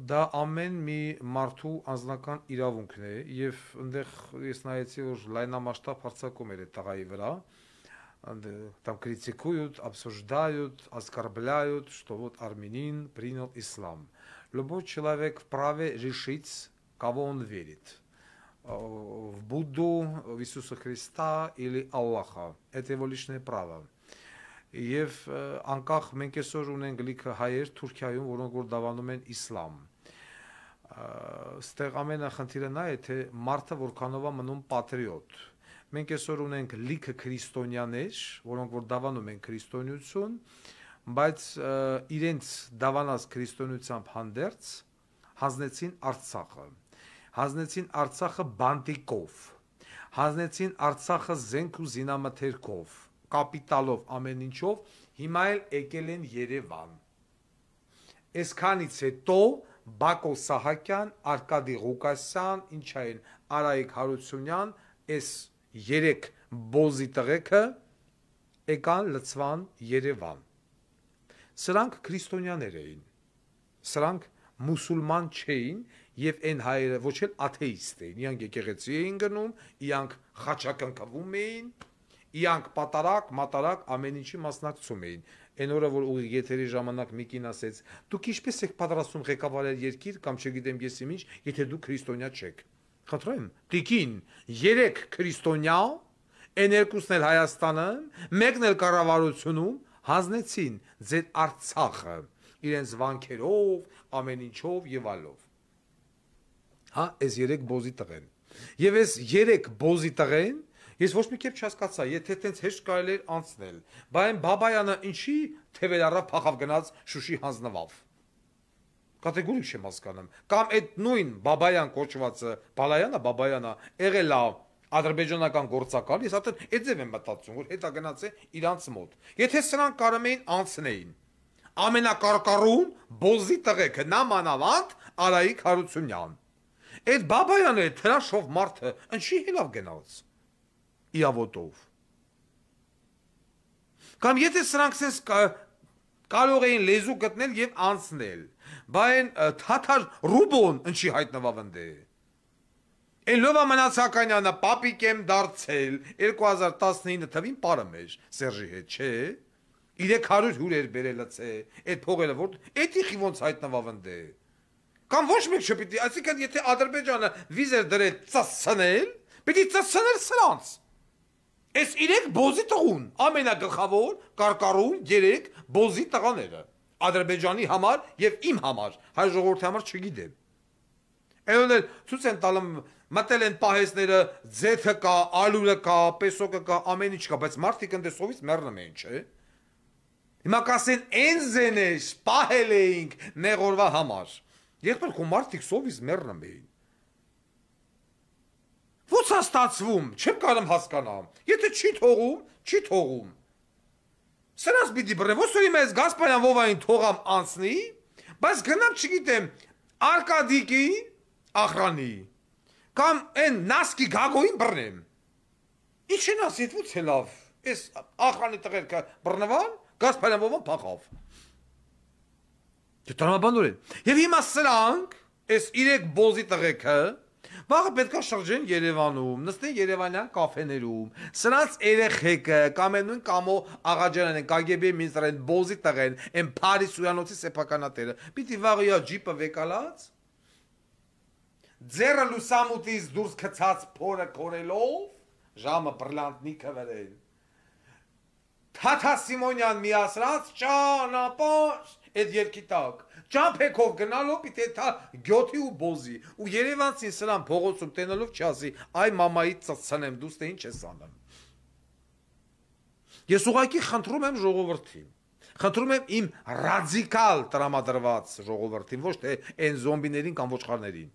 Դա ամեն մի մարդու անձնական իրավունքն է, եւ այնտեղ ես նայեցի, որ լայնամասշտաբ հարձակում էր այդ тагայի վրա, там критикуют, обсуждают, оскорбляют, что вот армянин принял ислам. Любой человек вправе решить, кого он верит. В Будду, в Иисуса Христа или Аллаха. Это его личное право. Եվ անկախ մենք այսօր ունենք լիքը հայեր Թուրքիայում, որոնք որ դավանում են իսլամ։ Ստեղ ամենախնդիրը նա է, թե մարդը որքանով է մնում պատրիոտ։ Մենք այսօր ունենք լիքը քրիստոնյաներ, որոնք որ դավանում են քրիստոնեություն, բայց իրենց դավանած քրիստոնեությամբ հանդերձ հանձնեցին Արցախը։ Հանձնեցին Արցախը բանտիկով։ Հանձնեցին Արցախը զենք ու զինամթերքով, կապիտալով, ամեն ինչով, հիմա էլ եկել են Երևան։ Այսքանից հետո Բակո Սահակյան, Արկադի Ղուկասյան, ինչ այն Արայիկ Հարությունյան, այս երեք բոզի տղեկը եկան լցվան Երևան։ սրանք քրիստոնյաներ էին, սրանք մուսուլման չէին եւ այն հայերը ոչ էլ աթեիստ էին, իրանք եկեղեցի էին գնում, իրանք խաչակնկվում էին, իրանք պատարակ, մատարակ ամեն ինչի մասնակցում էին։ Այն օրը որ ուղիղ եթերի ժամանակ Միկին ասեց, դուք ինչպես եք պատրաստում ղեկավարել երկիր կամ չգիտեմ ես ինչ, եթե դուք քրիստոնյա չեք։ Խնդրեմ, տիկին, 3 քրիստոնյա, այն երկուսն էլ Հայաստանը, մեկն էլ կառավարությունում հանձնեցին ձեր Արցախը իրենց վանքերով, ամեն ինչով եւ այլով։ Հա, այս 3 բոզի տղեն։ Եվ այս 3 բոզի տղեն ես ոչ մի կերպ չհասկացա, եթե տենց հեշտ կարելի էր անցնել, բայց Բաբայանը ինչի թևեր առավ փախավ գնաց Շուշի հանձնվավ։ Կատեգորիկ չեմ հասկանում։ Կամ այդ նույն Բաբայան կոչվածը, Բաբայանա, եղել է ադրբեջանական գործակալ, ես հատեն այդ ձև եմ մտածում, որ հետա գնաց է իրանց մոտ։ Եթե սրանք կարող էին անցնեին, ամենակարկառուն բոզի տղեկը նամանավանդ Արայիկ Հարությունյան։ Այդ Բաբայանը թրաշով մարդը ինչի հելավ գնաց իավոտով։ Կամ եթե սրանք սենց կարող էին լեզու գտնել և անցնել, բայց թաթար Ռուբոն ինչի հայտնվավ ընդ է։ Այն Լովա Մնացականյանը պապիկ եմ դարձել 2019 թվին պարը մեր Սերժի հետ, չէ, 300 հյուրեր բերելաց է, այդ փողերը որ, էդիխի ոնց հայտնվավ ընդ է։ Կամ ոչ մեկ չպիտի, այսինքն եթե Ադրբեջանը վիզեր դրել ծածցնել, պիտի ծածցնել սրանց։ Այս 3 բոզի տղուն, ամենագլխավոր, կարկառուն 3 բոզի տղաները, Ադրբեջանի համար և իմ համար, հայ ժողովրդի համար չգիտեմ։ Այն էլ ցույց են տալում, մտել են պահեսները, ձեթը կա, ալուրը կա, պեսոկը կա, ամեն ինչ կա, բայց մարդիկ ընդեսովից մեռնում էին, չէ։ Հիմա կասեն այն զենեշ պահել էինք նեղորվա համար։ Եղբայր քո մարդիկ սովից մեռնում էին։ Ո՞նց է ստացվում, չեմ կարող հասկանամ։ Եթե չի թողում, չի թողում։ Սրանց պիտի բռնեմ, ոնց որ մեզ Գասպարյան Վովային թողամ անցնի, բայց գնամ չգիտեմ Արկադիկի ախրանի կամ այն Նասկի Գագոին բռնեմ։ Ինչ են ասի, ո՞նց է լավ։ Այս ախրանի տղերքը բռնվան, Գասպարյան Վովան փախավ։ Տրամաբանորեն։ Եվ հիմա սրանք, այս 3 բոզի տղեկը վաղը պետք է շրջեն Երևանում, նստեն երևանյան կաֆեներում, սրանց երեխեքը կամ են նույն Կամո Աղաջանն են, KGB մինիստրեն, բոզի տղեն, են Փարիզ Սույանոցի սեփականատերը, պիտի վաղը յա ջիպը վեկալած, ձերը լուսամուտից դուրս գցած փորը կորելով, ժամը բրլանտնիկը վրեն, Թաթա Սիմոնյան միասրած ճանապարհ այդ երկի տակ, ճամփեքով գնալով պիտի թա գյոթի ու բոզի, ու երևանցին սրան փողոցում տենալով չասի, այ մամայի ծծցնեմ, դուս թե ինչ ես անում։ Ես ուղղակի խնդրում եմ ժողովրդին, խնդրում եմ իմ ռադիկալ տրամադրված ժողովրդին, ոչ թե այն զոմբիներին կամ ոչխարներին։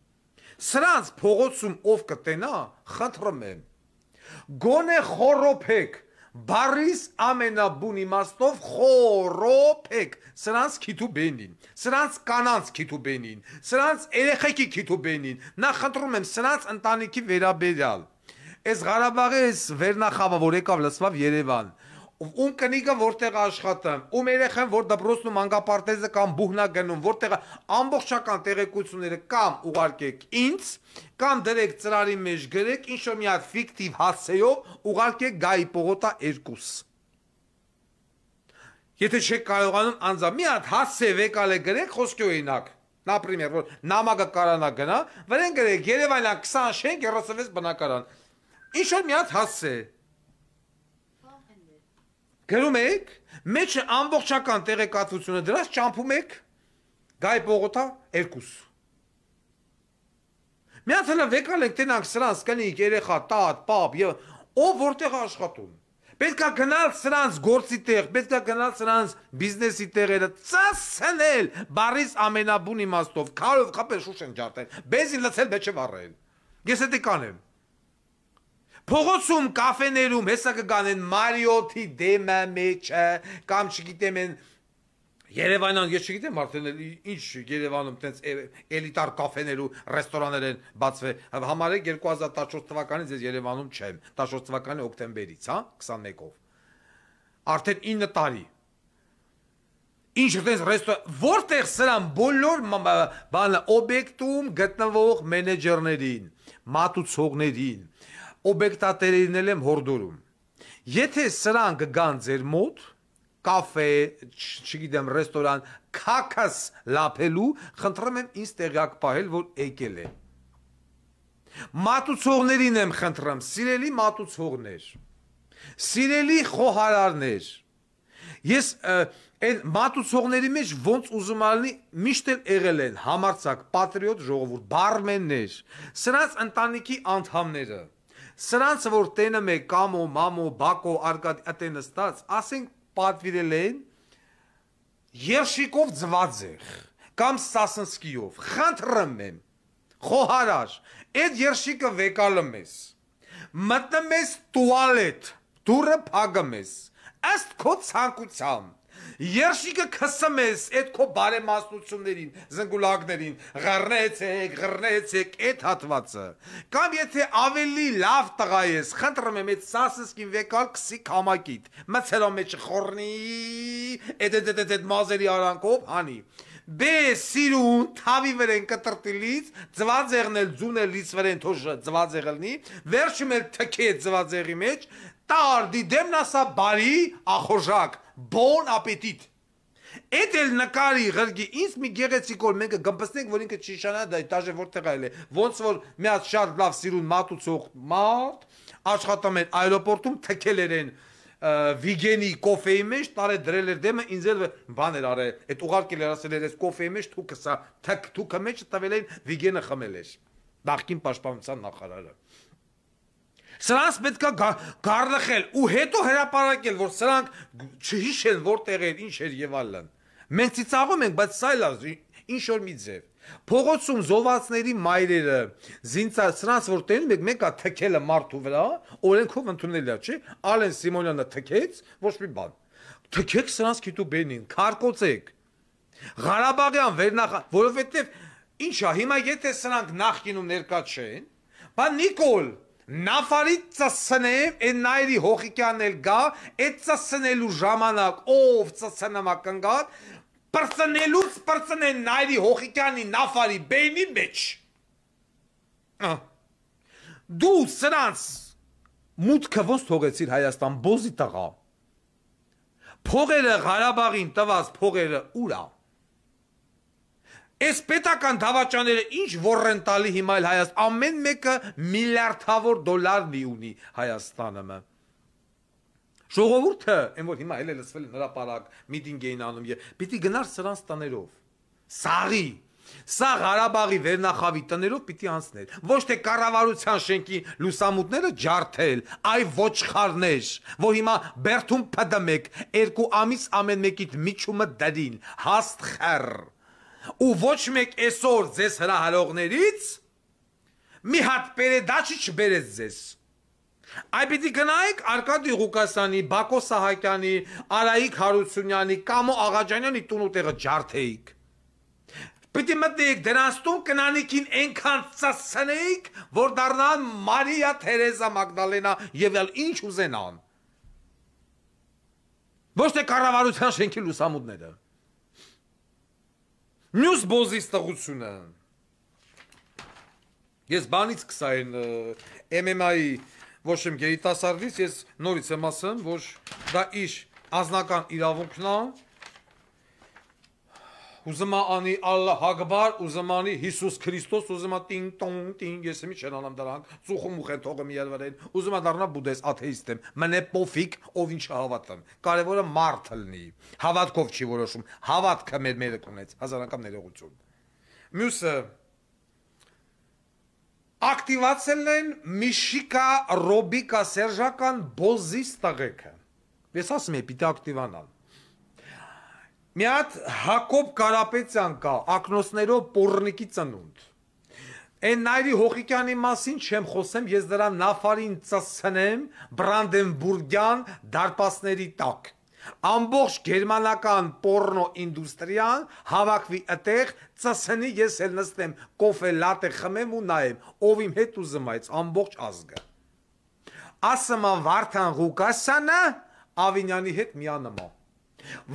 Սրանց փողոցում ով կտենա, խնդրում եմ, գոնե խորոփեք, Բարիս ամենաբուն իմաստով խորոփեք, սրանց քիթու բենին, սրանց կանանց քիթու բենին, սրանց երեխեքի քիթու բենին, նա խնդրում եմ սրանց ընտանիքի վերաբերյալ, այս Ղարաբաղի այս վերնախավը, որ եկավ լսվավ Երևան, ում կնիկը որտեղ աշխատում, ում երեխան որ դպրոցում անկապարտեզը կամ բուհնա գնում, որտեղ ամբողջական տեղեկությունները կամ ուղարկեք ինձ, կամ դրեք ծրարի մեջ գրեք, ինչ որ մի հատ ֆիկտիվ հասցեով ուղարկեք Գայի Պողոտա 2։ Եթե չեք կարողանում անձամբ մի հատ հասցե վեկալ է գրեք, խոսքի օրինակ, например, որ նամակը կարանա գնա, վրան գրեք Երևանյան 20 շենք 36 բնակարան։ Ինչ որ մի հատ հասցե գրում եք, մեջը ամբողջական տեղեկատվությունը դրած ճամփում եք Գայի Պողոտա 2։ Մի հատ հələ վեկալ եք տենանք սրանց կնիկ, երեխա, տատ, պապ եւ ով որտեղ աշխատում։ Պետք է գնալ սրանց գործի տեղ, պետք է գնալ սրանց բիզնեսի տեղերը, ծածնել բարիս ամենաբուն իմաստով, քարով խփել շուշ են ջարդել, բենզին լցել մեջը վառել։ Ես դա կանեմ։ Փողոցում, կաֆեներում, հեսա կգանեն Մարիոթի դեմը մեջը, կամ չգիտեմ են Երևանյան, ես չգիտեմ արդեն ինչ Երևանում տենց էլիտար կաֆեներ ու ռեստորաններ են բացվել, համարեք 2014 թվականից ես Երևանում չեմ, 14 թվականի օկտեմբերից, հա, 21-ով, արդեն 9 տարի, Ինչ այդպես ռեստորան, որտեղ սրան բոլոր բանը օբյեկտում գտնվող մենեջերներին, մատուցողներին, օբյեկտատերերին եմ հորդորում։ Եթե սրան կգան ձեր մոտ, կաֆե, չգիտեմ, ռեստորան, քաքաս լափելու, խնդրում եմ ինձ տեղյակ պահել, որ եկել է։ Մատուցողներին եմ խնդրում, սիրելի մատուցողներ, սիրելի խոհարարներ, ես այն մատուցողների մեջ ոնց ուզում ալնի միշտ էլ եղել են համարձակ պատրիոտ ժողովուրդ, բարմեններ, սրանց ընտանիքի անդամները, սրանց որ տենը մեկ կամո, մամո, բակո, արկադի ատե նստած, ասենք պատվիրել են երշիկով ձվածեղ կամ սասնսկիով, խնդրում եմ, խոհարար, այդ երշիկը վեկալում ես, մտնում ես տուալետ, դուրը փակում ես, ըստ քո ցանկության, երշիկը քսում ես այդ քո բարեմաստություններին, զնգուլակներին, ғռնեցեք այդ հատվածը, կամ եթե ավելի լավ տղա ես, խնդրում եմ այդ սասնսկին վեկալ քսի կամակիդ, մցերո մեջ խորնի, այդ մազերի արանքով հանի, բե սիրուն թավի վրեն կտրտիլից, ձվածեղնել ձունել լից վրեն թոշը ձվածեղելնի, վերջում էլ թքի է ձվածեղի մեջ, տար դիդեմն ասա բարի ախոժակ, բոն ապետիտ, էդ էլ նկարի ғրգի, ինձ մի գեղեցիկ որ մենք գմպստենք, որ ինքը չիշանա դա դաժե որտեղ այլ է, ոնց որ մի հատ շատ լավ սիրուն մատուցող մարդ, աշխատում էր այրոպորտում թքել են վիգենի կոֆեի մեջ, տարե դրել էր դեմը, ինձ էլ բան էր արել, այդ ուղարկել էր ասել էր այս կոֆեի մեջ թուքը սա, թուքը մեջ տվել են վիգենը խմել էր, նախկին պաշտպանության նախարարը։ Սրանց պետք է գառնխել ու հետո հրապարակել, որ սրանք չհիշեն որտեղ էր, ինչ էր եւ այլն։ Մենք ծիծաղում ենք, բայց սա էլ ինչ որ մի ձև։ Փողոցում զոհվածների մայրերը, սրանց որ տենում եք, մեկը թքելը մարդու վրա, օրենքով ընդունելի է, չէ՞։ Ալեն Սիմոնյանը թքեց, ոչ մի բան։ Թքեք սրանց քիթու բենին, քարկոծեք։ Ղարաբաղյան որովհետեւ ինչա, հիմա եթե սրանք նախկինում ներկա չեն, բան Նիկոլ Նաֆարի ծսնեմ, են նայրի հողիկյանն էլ գա, այդ ծսնելու ժամանակ, ով ծսնամա կնգատ, պրծնելուց պրծնեն նայրի հողիկյանի նաֆարի բեյնի մեջ։ Դու սրանց մուտքը ոնց թողեցիր Հայաստան, բոզի տղա։ Փողերը Ղարաբաղին տված փողերը ուրա։ Այս պետական դավաճանները ինչ որեն տալի հիմա էլ Հայաստան, ամեն մեկը միլիարդավոր դոլարնի ունի Հայաստանը։ Ժողովուրդը, այն որ հիմա էլ է լսվել հրապարակ, միտինգ էին անում, պիտի գնար սրանց տներով, սաղի, սա Ղարաբաղի վերնախավի տներով պիտի անցներ, ոչ թե կառավարության շենքի լուսամուտները ջարդել, այ ոչխարներ, որ հիմա բերդում պդմեք, 2 ամիս ամեն մեկիդ միջումը դրին, հաստ խեր, ու ոչ մեկ այսօր ձեզ հրահարողներից մի հատ պերեդաչի չբերեց ձեզ։ Այ պիտի գնայիք Արկադի Ղուկասյանի, Բակո Սահակյանի, Արայիկ Հարությունյանի, Կամո Աղաջանյանի տուն ու տեղը ջարդեիք։ Պիտի մտնեիք դրանց տուն կնանիքին այնքան ծածանեիք, որ դառնան Մարիա Թերեզա Մագդալենա եւ այլ ինչ ուզենան։ Ոչ թե կառավարության շենքի լուսամուտները։ Մյուս բոզիս տղությունը։ Ես բանից կսային MMA-ի ոչ եմ գերիտասարդից, ես նորից եմ ասում, որ դա իր անձնական իրավունքն է, ուզում անի Ալլահ Ակբար, ուզում անի Հիսուս Քրիստոս, ուզում տինգ տոնգ տինգ, ես մի չեն անամ դրանք, ծուխում ուխեն թողը մի երվերեն, ուզում դառնա բուդդեստ, աթեիստ եմ, մնե պոֆիկ, ով ինչ հավատում, կարևորը մարդ լինի, հավատքով չի որոշում, հավատքը մեր ունեց, հազարական ներողություն։ Մյուսը ակտիվացել են Միշիկա Ռոբիկա Սերժական բոզիս տղեկը։ Ես ասում եմ, պիտի ակտիվանալ։ Մի հատ Հակոբ Կարապետյան կա, ակնոցներով պոռնիկի ծնունդ։ Այն նայրի հողիկյանի մասին չեմ խոսեմ, ես դրա նաֆարին ծսնեմ Բրանդենբուրգյան դարպասների տակ։ Ամբողջ գերմանական պոռնո ինդուստրիան հավաքվի այդտեղ, ծսնի, ես էլ նստեմ, կոֆե լատե խմեմ ու նայեմ, ով իմ հետ ուզում այս ամբողջ ազգը։ Ասում Վարդան Ղուկասյանը Ավինյանի հետ միանամա։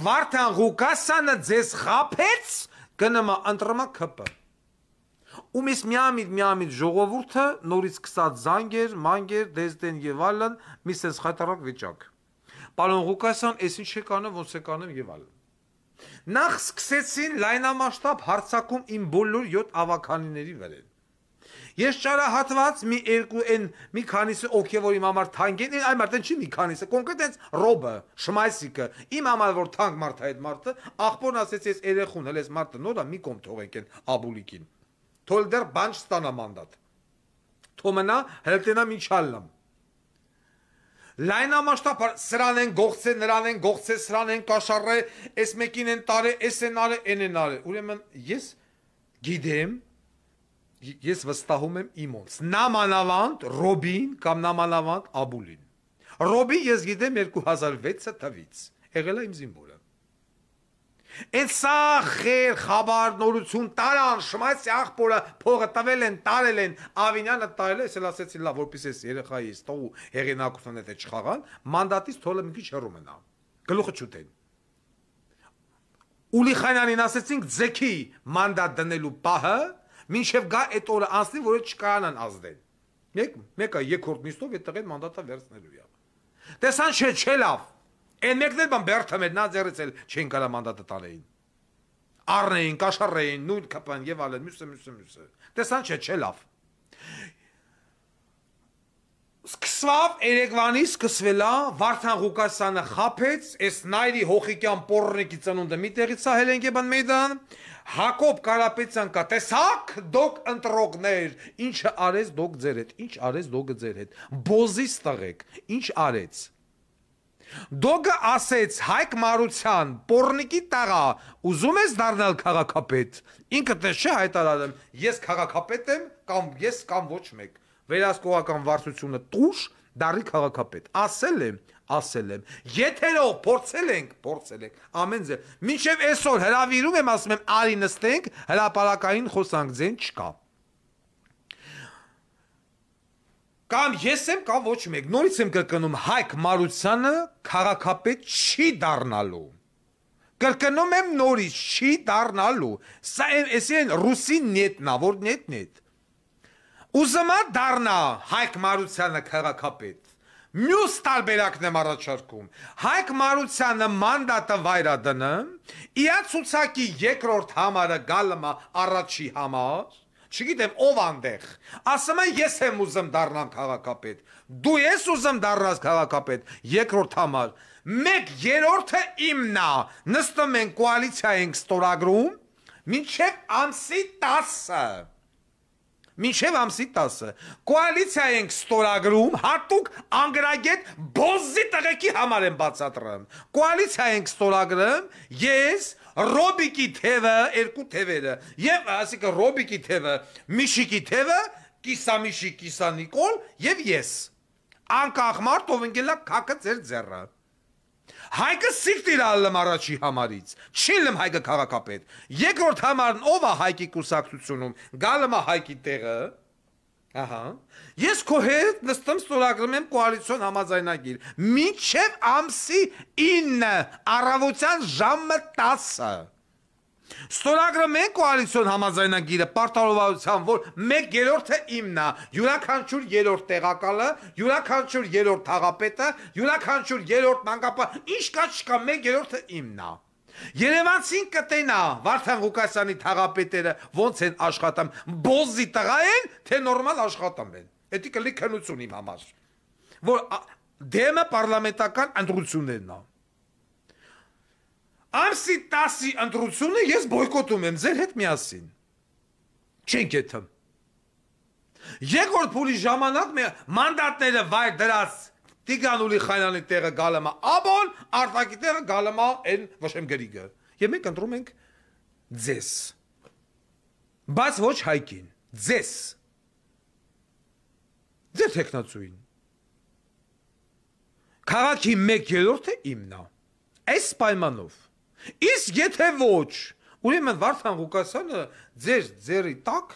Վարդան Ղուկասյանը ձեզ խափեց, գնամա ընտրմա ԿՊ։ Ու միս միամիտ ժողովուրդը նորից սկսած զանգեր, մանգեր, դեզդեն եւ այլն, մի sense խայտարակ վիճակ։ Պարոն Ղուկասյան, էս ինչ եք անում, ոնց եք անում եւ այլն։ Նախ սկսեցին լայնամասշտաբ հարցակում իմ բոլոր 7 ավականիների վրա։ Ես ճարահատված մի քանիսը օքեյ որ իմ համար թանկ են, այ մարդեն չի մի քանիսը, կոնկրետ հենց Ռոբը, Շմայսիկը, իմ համար որ թանկ մարդ է այդ մարդը, աղբորն ասեց ես երեխուն, հենց մարդը նորա մի կողմ թողեք են Աբուլիկին։ Թող դեռ բան չստանա մանդատ։ Թոմնա հելտենա միջալլամ։ Լայնամասշտաբ սրան են գողցե, նրան են գողցե, սրան են կաշառե, այս մեկին են տարե, այս են արե, են են արե։ Ուրեմն ես գիտեմ, ես վստահում եմ իմոնց։ Նամանավանդ Ռոբին կամ նամանավանդ Աբուլին։ Ռոբի ես գիտեմ 2006 թվից։ Եղել է իմ զինվորը։ Այդ սա խեր խաբար նորություն տարան Շմայսի աղբորը փողը տվել են տարել են Ավինյանը տարել է ասել ասեցին լավ որպես էս երեխայից տու հեղինակության հետ չխաղան մանդատից թոլը մի քիչ հեռու մնա գլուխը չուտեն Ուլիխանյանին ասեցինք ձեքի մանդատ դնելու պահը մինչև գա այդ օրը անցնի որ չկայանան ազդեն մեկը երկրորդ նիստով այդ տղեն մանդատը վերցնելու է տեսան չէ լավ Են մեկներ բան բերթը մետ նա ձերեցել չեն կարա մանդատը տալեին Առնեին, կաշառեին, նույն կպան եւ այլն մյուսը Տեսան չէ լավ Սկսվավ Երևանի սկսվելա Վարդան Ղուկասյանը խափեց այս նայրի հոխիկյան պորնիկի ծնունդը մի տեղից սահել են գեբան մեյդան Հակոբ Կարապետյան կա տեսակ դոկ ընտրողներ ինչը արեց դոկ ձեր հետ ինչ արեց դոկը ձեր հետ բոզից տղեք ինչ արեց Դոգը ասեց Հայկ Մարության պորնիկի տաղա ուզում ես դառնալ քաղաքապետ ինքը դες չէ հայտարարեմ ես քաղաքապետ եմ կամ ես կամ ոչ մեկ վերահսկողական վարչությունը տուժ դառնի քաղաքապետ ասել եմ եթերով փորձել ենք ամեն ձև մինչև այսօր հրավիրում եմ ասում եմ արի նստենք հրապարակային խոսանք ձեն չկա Կամ ես եմ կամ ոչ մեկ նորից եմ կրկնում Հայկ Մարությանը քաղաքապետ չի դառնալու Կրկնում եմ նորից չի դառնալու Սա էսեն ռուսի նետնա որ նետ Ուզումա դառնա Հայկ Մարությանը քաղաքապետ Մյուս տարբերակն եմ առաջարկում Հայկ Մարությանը մանդատը վայրա դնում Իա ցուցակի երկրորդ համարը գալմա առաջի համար Չգիտեմ ով անդեղ ասում են ես եմ ուզում դառնամ քաղաքապետ դու ես ուզում դառնաս քաղաքապետ երկրորդ համար 1/3-ը իմնա նստում են կոալիցիա ենք ստորագրում մինչև ամսի 10 կոալիցիա ենք ստորագրում հատուկ անգրագետ բոզի տղեկի համար եմ բացատրում կոալիցիա ենք ստորագրում ես Ռոբիկի թևը երկու թևերը եւ ասիկա Ռոբիկի թևը Միշիկի թևը Կիսամիշի Կիսանիկոլ եւ ես անկախ մարդ ով ընկելա քակը ձեր ձեռը Հայկը սիկտիրալում առաջի համարից չիլմ Հայկը քաղաքապետ երկրորդ համարն ով է Հայկի կուսակցությունում գալմա Հայկի տեղը Ահա ես քո հետ նստում ստորագրում եմ կոալիցիոն համաձայնագիր մինչև ամսի 9 առավոտյան ժամը 10 Ստորագրում են կոալիցիոն համաձայնագիրը պարտավորվածության որ 1/3-ը իմնա յուրաքանչյուր երրորդ տեղակալը յուրաքանչյուր երրորդ թաղապետը յուրաքանչյուր երրորդ մանկապա ինչ կա չկա 1/3-ը իմնա Երևանցին կտենա Վարդան Ղուկասյանի թաղապետերը ոնց են աշխատում բոզի տղա են թե նորմալ աշխատում են Էդի կլի քնություն իմ համար որ դեմը պարլամենտական ընտրություններն է Ամսի 10-ի ընտրությունը ես բոյկոտում եմ ձեր հետ միասին Չենք եթում Երկրորդ փուլի ժամանակ մանդատները վայր դրած Տիգրան Ուլիխանյանի տեղը գալմա Աբոն, Արտակի տեղը գալմա են Վշեմ գրիգը Եվ մենք ընտրում ենք ձեզ Բայց ոչ Հայկին, ձեզ Ձեր թեկնածուին Քաղաքի 1/3-ը իմնա Այս պայմանով Իսկ եթե ոչ Ուրեմն Վարդան Ղուկասյանը ձեր ձերի տակ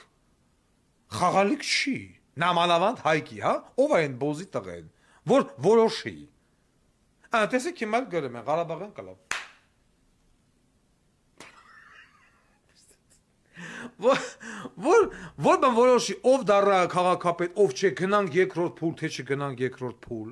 Խաղալիք չի Նամանավանդ Հայկի, հա Ով է են բոզի տղեն Որ որոշի Տեսեք հիմա գրում են Ղարաբաղյան կլավ որ բան որոշի ով դառնա քաղաքապետ, ով չէ, գնանք երկրորդ փուլ, թե չգնանք երկրորդ փուլ։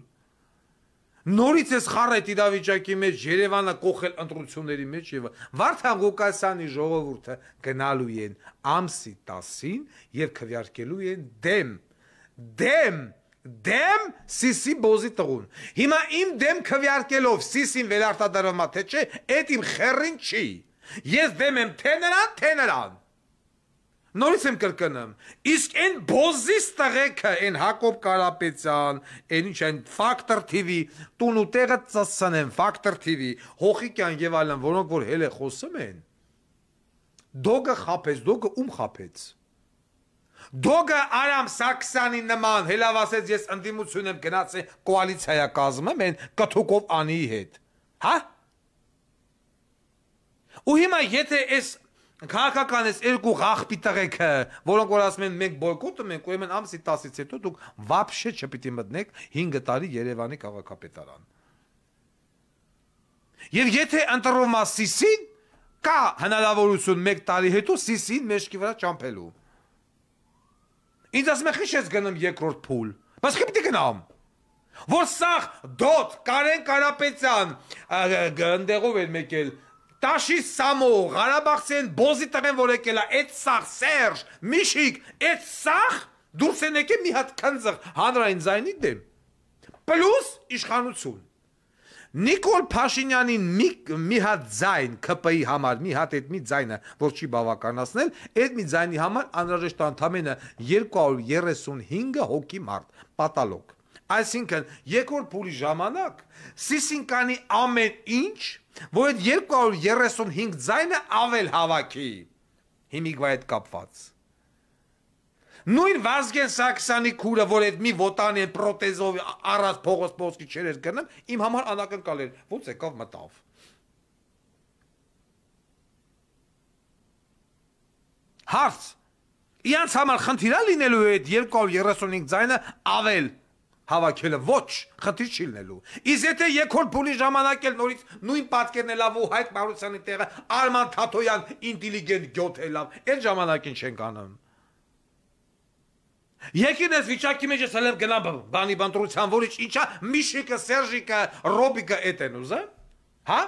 Նորից էս խառը իրավիճակի մեջ Երևանը կողել ընտրությունների մեջ եւ Վարդան Ղուկասյանի ժողովուրդը գնալու են ամսի 10-ին եւ քվեարկելու են դեմ Սիսի բոզի տղուն։ Հիմա իմ դեմ քվեարկելով Սիսին վերարտադրումա թե չէ, այդ իմ խեռին չի։ Ես դեմ եմ թե նրան։ Նորից եմ կրկնում, իսկ այն բոզիս տղեկը, այն Հակոբ Կարապետյան, այն ինչ այն Factor TV, տուն ու տեղը ծսցնեն Factor TV, Հոխիկյան եւ այլն, որոնք որ հել է խոսում են, դոգը խափեց, դոգը ում խափեց։ Դոգը Արամ Սարգսյանի նման հելավասեց ես ընդդիմություն եմ գնացել կոալիցիա կազմում են կթուկով Անիի հետ, հա։ Ու հիմա եթե այս քաղաքական էս երկու աղբի տղեկը, որոնք որ ասում են մենք բոյկոտում ենք, ուրեմն ամսի 10-ից հետո դուք վաբշե չպիտի մտնեք 5 տարի Երևանի քաղաքապետարան։ Եվ եթե ընտրվում է Սիսին, կա հնարավորություն 1 տարի հետո Սիսին մեջքի վրա ճամփելու։ Ինձ ասում է քիչ ես գնում երկրորդ փուլ, բայց քիչ պիտի գնամ։ Որ սաղ դոտ Կարեն Կարապետյան ընդեղով էր մեկել Տաշի Սամո, Ղարաբաղցին բոզի տղեն որ եկել է, այդ սաղ Սերժ, Միշիկ, այդ սաղ դուրս են եկել մի հատ քնձղ հանրային ձայնի դեմ։ Պլյուս իշխանություն։ Նիկոլ Փաշինյանին մի հատ ձայն ԿՊ-ի համար, մի հատ այդ մի ձայնը, որ չի բավականացնել, այդ մի ձայնի համար անհրաժեշտ ընդամենը 235 հոգի մարդ, պատալոգ։ Այսինքն երկրորդ փուլի ժամանակ Սիսին կանի ամեն ինչ, որ այդ 235 ձայնը ավել հավաքի հիմիկվա հետ կապված։ Նույն Վազգեն Սարգսյանի քուրը, որ այդ մի վոտանի պրոթեզով առած փողոց չեր էր գնում, իմ համար անակնկալ էր, ոնց եկավ մտավ։ Հարց, իրանց համար խնդիր է լինելու այդ 235 ձայնը ավել հավաքելը, ոչ, խնդիր չի լինելու։ Իսկ եթե երկրորդ փուլի ժամանակ էլ նորից նույն պատկերն է լավ ու Հայկ Մարությանի տեղը Արման Թաթոյան ինտելիգենտ գյոթ է լավ, այդ ժամանակին չենք անում։ Եկին ես վիճակի մեջ ես հենց գնամ բանի բանտրության, որից ինչա Միշիկը, Սերժիկը, Ռոբիկը էդ են ուզը, հա։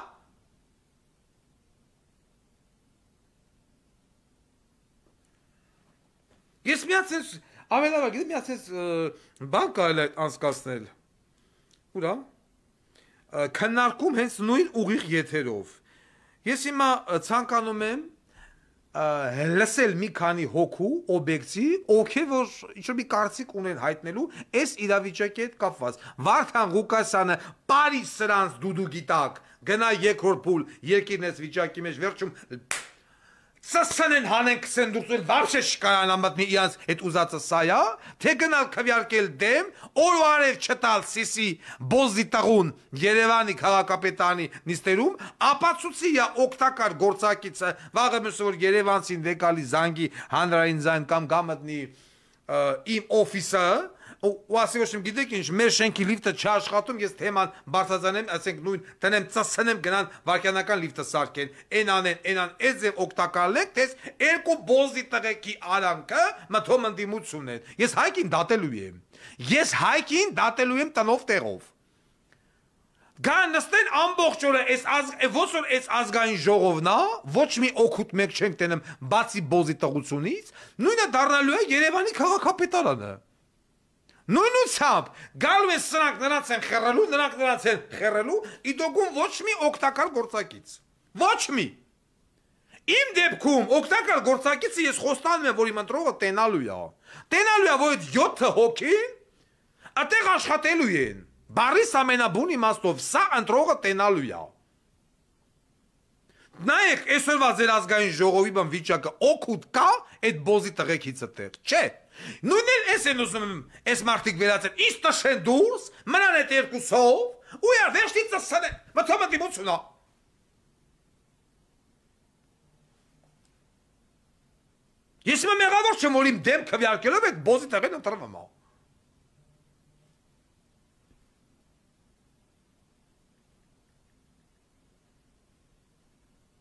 Ես միացես Ավելավա գիտեմ, միացես բան կարել է անցկացնել, ուրա, քննարկում հենց նույն ուղիղ եթերով, ես հիմա ցանկանում եմ լսել մի քանի հոգու, օբյեկտի, ովքեր որ ինչ-որ մի կարծիք ունեն հայտնելու, այս իրավիճակի հետ կապված, Վարդան Ղուկասյանը բարի սրանց դուդու գիտակ, գնա երկրորդ փուլ, երկիրն այս վիճակի մեջ վերջում Սասանեն հանեն քսեն դուրսել վարշե շկայան ամատնի իանց հետ ուզածը սա է, թե գնալ քվյարկել դեմ, օր ու արև չտալ Սիսի բոզի տղուն Երևանի քաղաքապետանի նիստերում, ապացուցի է օգտակար գործակիցը, վաղը մյուսը որ Երևանցին վեկալի զանգի հանրային զայն կամ գամտնի իմ օֆիսը, ու ասի ոչ իմ գիտեք ինչ, մեր շենքի լիֆտը չաշխատում, ես թեման բարձրացնեմ, ասենք նույն տնեմ ծսնեմ գնան վարքյանական լիֆտը սարքեն, այն անեն, այս ձև օգտակալեք, թե երկու բոզի տղեկի արանքը մթոմ ընդդիմություն են։ Ես Հայկին դատելու եմ տնով տեղով։ Գան նստեն ամբողջ օրը ոչ որ այս ազգային ժողովն է, ոչ մի օգուտ մեկ չենք տենում բացի բոզի տղությունից, նույնը դառնալու է Երևանի քաղաքապետարանը։ Նույնությամբ գալու են սրանք նրանց են խեռելու, նրանք նրանց են խեռելու, իդոգում ոչ մի օգտակար գործակից։ Ոչ մի։ Իմ դեպքում օգտակար գործակիցը ես խոստանում եմ, որ իմ ընտրողը տենալու է։ Տենալու է, որ այդ 7 հոգին այդտեղ աշխատելու են։ Բարիս ամենաբուն իմաստով սա ընտրողը տենալու է։ Նայեք, այսօրվա ձեր ազգային ժողովի բան վիճակը օգուտ կա այդ բոզի տղեկիցը տեղ, չէ։ Նույնն էլ ես են ուզում այս մարդիկ վերացել, իս տշեն դուրս, մնան այդ երկուսով, ու յար վերջտի ծսեն, մթոմը դիմություն է։ Ես իմ մեղավոր չեմ, որ իմ դեմ քվյարկելով այդ բոզի տղեն ընտրվում է։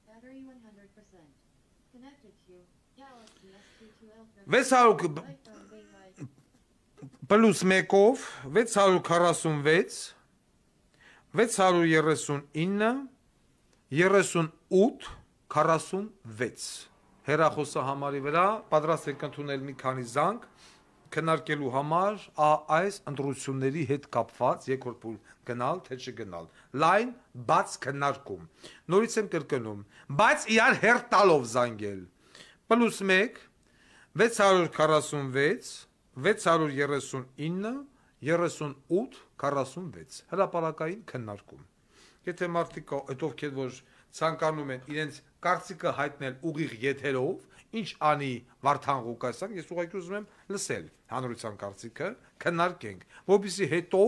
Battery 100%. Պլուս 1-ով 646 639 38 46 հեռախոսը համարի վրա պատրաստ եք ընդունել մի քանի զանգ քննարկելու համար այս ընտրությունների հետ կապված երկրորդ փուլ գնալ թե չգնալ լայն բաց քննարկում նորից եմ կրկնում բայց իրար հերթ տալով զանգել +1 646 639 38 46 հրապարակային քննարկում եթե մարդիկ ովքեր որ ցանկանում են իրենց կարծիքը հայտնել ուղիղ եթերով ինչ անի Վարդան Ղուկասյան ես ուղղակի ուզում եմ լսել հանրության կարծիքը քննարկենք որովհետեւ հետո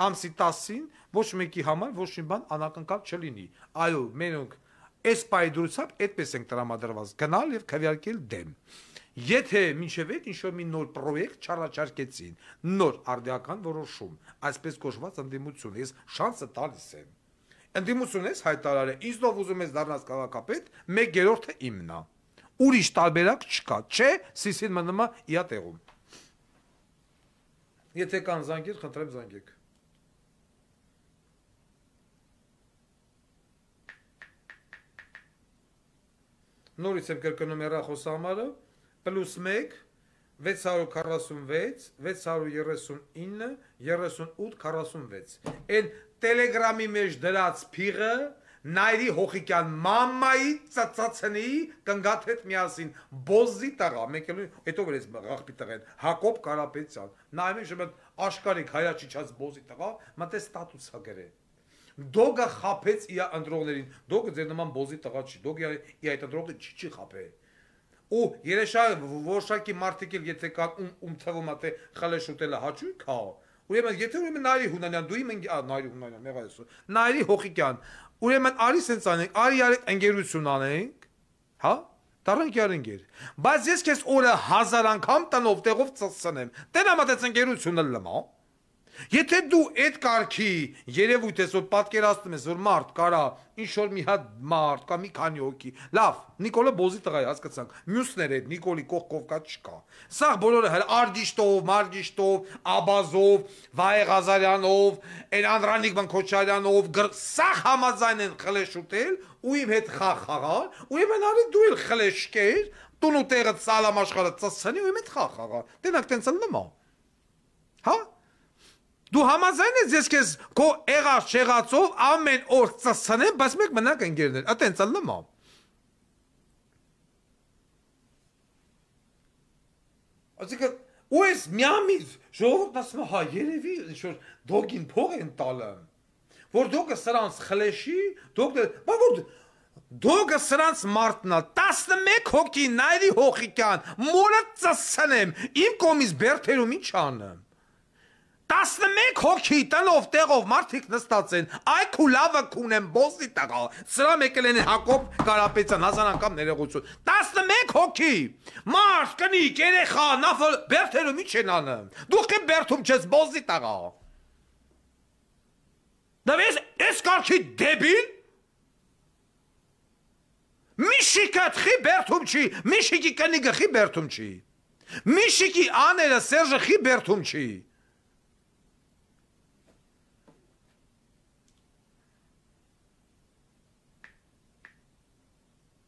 ամսի 10-ին ոչ մեկի համար ոչ մի բան անակնկալ չլինի այո մենք այս պայդրությամբ այդպես ենք տրամադրված գնալ եւ քվեարկել դեմ եթե մինչև այդ ինչ-որ մի նոր պրոյեկտ չառաջարկեցին նոր արդիական որոշում այսպես կոչված ընդդիմություն ես շանսը տալիս եմ ընդդիմություն ես հայտարարել է ինձ ով ուզում ես դառնաս քաղաքապետ 1/3-ը իմն է ուրիշ տարբերակ չկա, չէ, սիսին մնում է իա տեղում։ Եթե կան զանգեր, խնդրեմ զանգեք։ Նորից եմ կրկնում հեռախոսահամարը, +1 646 639 38 46 Այն տելեգրամի մեջ դրած փիղը Նայրի հոխիկյան մամայի ծածացնի կնգատ հետ միասին բոզի տղա մենք հետո վրես աղբի տղեն Հակոբ Կարապետյան նայում եք շմտ աշկարիկ հայրաչիչած բոզի տղա մտե ստատուս հա գրե դոգը խափեց իա ընտրողներին դոգը ձեր նման բոզի տղա չի դոգը իա այդ ընտրողը չի խափե ու երեշա որոշակի մարդիկ էլ եթե կան թվում է թե խլե շուտելը հաճույք հա ուրեմն եթե ուրեմն Նայրի Հունանյան դու իմ Նայրի Հունանյան մեղայես Նայրի հոխիկյան Ուրեմն արի սենց անենք, արի արի ընկերություն անենք, հա, դառնանք ընկեր, բայց ես քեզ օրը 1000 անգամ տնով տեղով ծծցնեմ, տենամատեց ընկերությունը լմա, եթե դու այդ կարգի երևույթ ես, որ պատկերացնում ես, որ մարդ կարա ինչ-որ մի հատ մարդ կա մի քանի հոգի, լավ, Նիկոլը բոզի տղա է, հասկացանք, մյուսները այդ Նիկոլի կողքով կա չկա, սաղ բոլորը հəl Արգիշտով, Մարգիշտով, Աբազով, Վահե Ղազարյանով, այն Անդրանիկ Մնքոչարյանով, սաղ համաձայն են խլեշ ուտել ու իմ հետ խաղ խաղալ, ու իմեն արի դու էլ խլեշ կեր, տուն ու տեղը սալամ աշխարհը ծծցնի ու իմ հետ խաղ խաղալ, տենակ տենց լմա, հա Դու համաձայն ես ես քեզ քո եղած չեղածով ամեն օր ծծցնեմ, բայց մեկ մնաք ընկերներ, այտենց ալնա։ Ասիկա ու ես միամիտ ժողովուրդն ասում է, հա երևի ինչ-որ դոգին փող են տալը, որ դոգը սրանց խլեշի, դոգը սրանց մարդն է, 11 հոգի Նայրի հոխիկյան, մորը ծծցնեմ, իմ կողմից բերդերում ինչ անեմ։ 11 հոգի տնով տեղով մարդիկ նստած են, այ քուլավը քունեմ բոզի տղա, սրա եկել են Հակոբ Կարապետյան, 1000 անգամ ներողություն, 11 հոգի, մարդ, կնիկ, երեխա, նավը, բերդերում ինչ են անում, դու խի բերդում չես բոզի տղա, դավես, ես կարգի դեբիլ, միշիկը խի բերդում չի, միշիկի կնիկը խի բերդում չի, միշիկի աները Սերժը խի բերդում չի,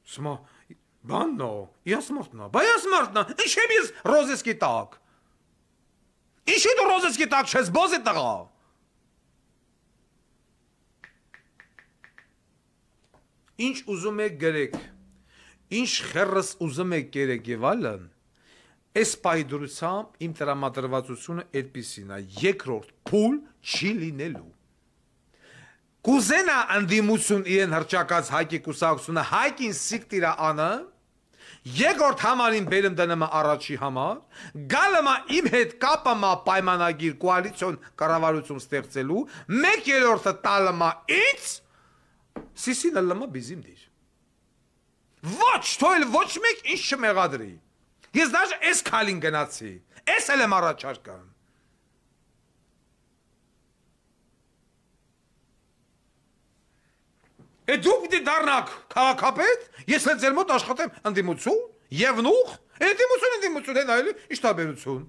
Սմա, բաննո, ясմարտնա, բա ясմարտնա, ինչ եմ ես ռոզեսկի տակ, ինչի դու ռոզեսկի տակ չես բոզի տղա, ինչ ուզում եք գրեք, ինչ խերս ուզում եք գերեք և ալն, այս պայդրությամբ իմ տրամադրվածությունը այդպիսին է, երկրորդ փուլ չի լինելու, Կուզենա ընդդիմություն իրեն հրճակած հայկի կուսակցությունը հայկին սիկտիրա անը, երկրորդ համարին բերում դնումը առաջի համար, գալմա իմ հետ կապամա պայմանագիր կոալիցիոն կառավարություն ստեղծելու, 1/3-ը տալմա ինձ, սիսինը լմա բիզիմ դիր։ Ոչ, թոյլ ոչ մեկ ինչ չմեղադրի։ Ես դաժ այս քալին գնացի, այս էլ եմ առաջարկան։ Դուք պիտի դառնաք քաղաքապետ, ես էլ ձեր մոտ աշխատեմ ընդդիմություն, Եվնուխ, ընդդիմություն, հեն այլ ինչ տարբերություն։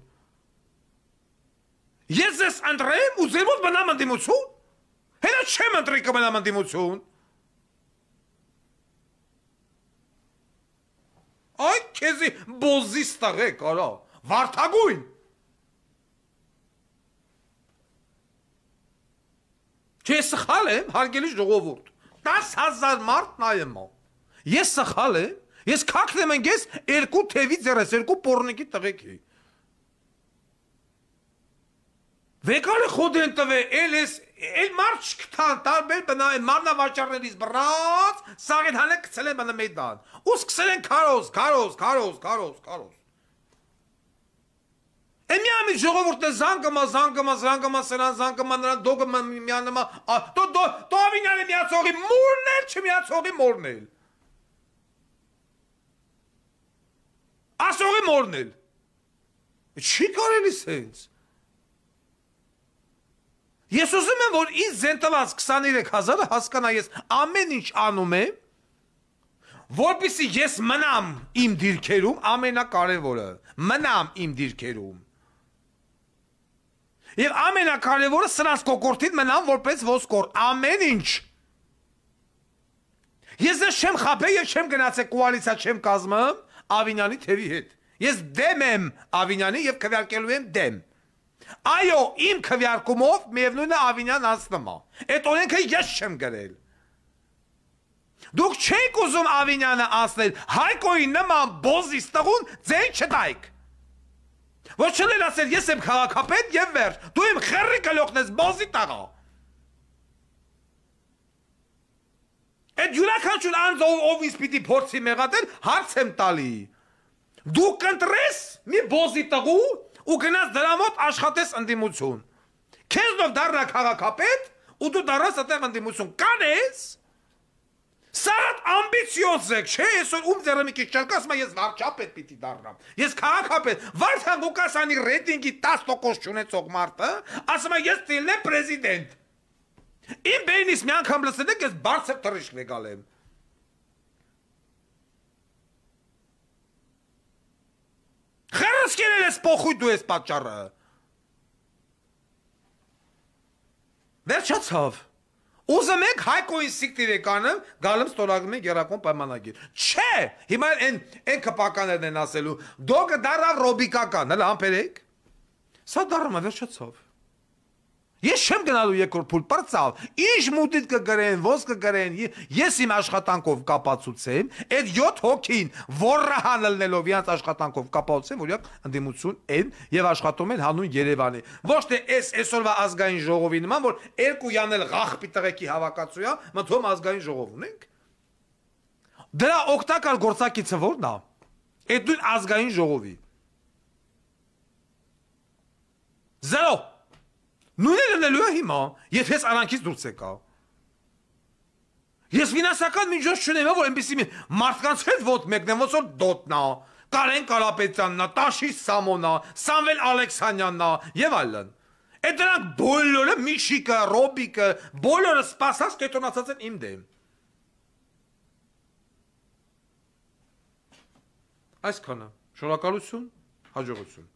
Ես ձեզ ընտրեմ ու ձեր մոտ մնամ ընդդիմություն, հենա չեմ ընտրի կմնամ ընդդիմություն։ Այդ քեզի բոզի ստաղեք, արա, վարդագույն։ Չէ սխալ եմ, հարգելի ժողովուրդ, 10,000 մարդ նայեմ, ես սխալ եմ, ես կակնեմ ենք ես 2 թևի ձերես, 2 պորնիկի տղեկի։ Վեկալ է խոդ են տվե, էլ մարդ չկտան, տարբեր բնայեն, մարնավաճարներից բրած, սաղին հանեք կցել են բնը մեյդան, ու սկսել են կարոզ։ Են միամիտ ժողովորդն է զանգıma սրան, զանգıma նրան, դոգը միանıma, դո ավինյանը միացողի մորն էլ, չմիացողի մորն էլ։ Ասողի մորն էլ։ Չի կարելի սենց։ Ես ուզում եմ, որ ինձ զենտված 23,000-ը հասկանա ես ամեն ինչ անում եմ, որպեսզի ես մնամ իմ դիրքերում, ամենակարևորը, մնամ իմ դիրքերում։ Եվ ամենակարևորը սրանց կոկորտին մնամ որպես ոսկոր, ամեն ինչ։ Ես ես չեմ խապել և չեմ գնացել կոալիցիա չեմ կազմում Ավինյանի թևի հետ։ Ես դեմ եմ Ավինյանի և քվեարկելու եմ դեմ։ Այո, իմ քվեարկումով միևնույնն է Ավինյան անցնում է։ Այդ օրենքը ես չեմ գրել։ Դուք չեք ուզում Ավինյանը անցնել, Հայկոյի նման բոզի ստղուն ձեն չտայք։ Ոչ չլել ասել, ես եմ քաղաքապետ և վերջ, դու իմ խեռի կլոխն ես բոզի տաղա։ Այդ յուրաքանչյուր անձ ով ինձ պիտի փորձի մեղադել, հարց եմ տալի։ Դու կընտրես մի բոզի տղու ու գնաս դրա մոտ աշխատես ընդդիմություն։ Քեզնով դառնա քաղաքապետ ու դու դառնաս այդտեղ ընդդիմություն կանես։ Սարատ ամբիցիոզ եք, չէ, այսօր ում ձեռը մի քիչ չարկա, ասում ես վարչապետ պիտի դառնամ։ Ես քաղաքապետ, Վարդան Ղուկասյանի ռեյտինգի 10% չունեցող մարդը, ասում է ես դիլն եմ պրեզիդենտ։ Իմ բեյնից մի անգամ լսեք, ես բարձր թռիչք եկալ եմ։ Խերս կերել ես փոխույթ դու ես պատճառը։ Վերջացավ։ Ուզում եք Հայկոյին սիկտիրեկանը գալում ստորագրում են գերակոն պայմանագիր։ Չէ, հիմա են կպականներն են ասելու, դոգը դառավ ռոբիկական, հələ համբերեք։ Սա դառնում է վերջացավ։ Ես չեմ գնալու երկրորդ փուլ պրծավ, ինչ մուտիտ կգրեն, ոնց կգրեն, ես իմ աշխատանքով կապացուցեմ, այդ 7 հոգին ոռահան լնելով իրանց աշխատանքով կապացուցեմ, որ իրանք ընդդիմություն են եւ աշխատում են հանուն Երևանի։ Ոչ թե այսօրվա ազգային ժողովի նման, որ երկու յանել ղախպի տղեկի հավաքածուա, մտում ազգային ժողով ունենք։ Դրա օգտակար գործակիցը ո՞րն է։ Այդ նույն ազգային ժողովի։ Զերո Նույնը լնելու է հիմա, եթ ես արանքից դուրս եկա։ Ես վինասական միջոց չունեմ, որ այնպիսի մարդկանց հետ ոտ մեկնեմ, ոնց որ դոտնա, Կարեն Կարապետյաննա, Տաշիս Սամոնա, Սամվել Ալեքսանյաննա եւ այլն։ Այդ դրանք բոլորը Միշիկը, Ռոբիկը, բոլորը սպասած կետոնացած են իմ դեմ։ Այսքանը, շնորհակալություն, հաջողություն։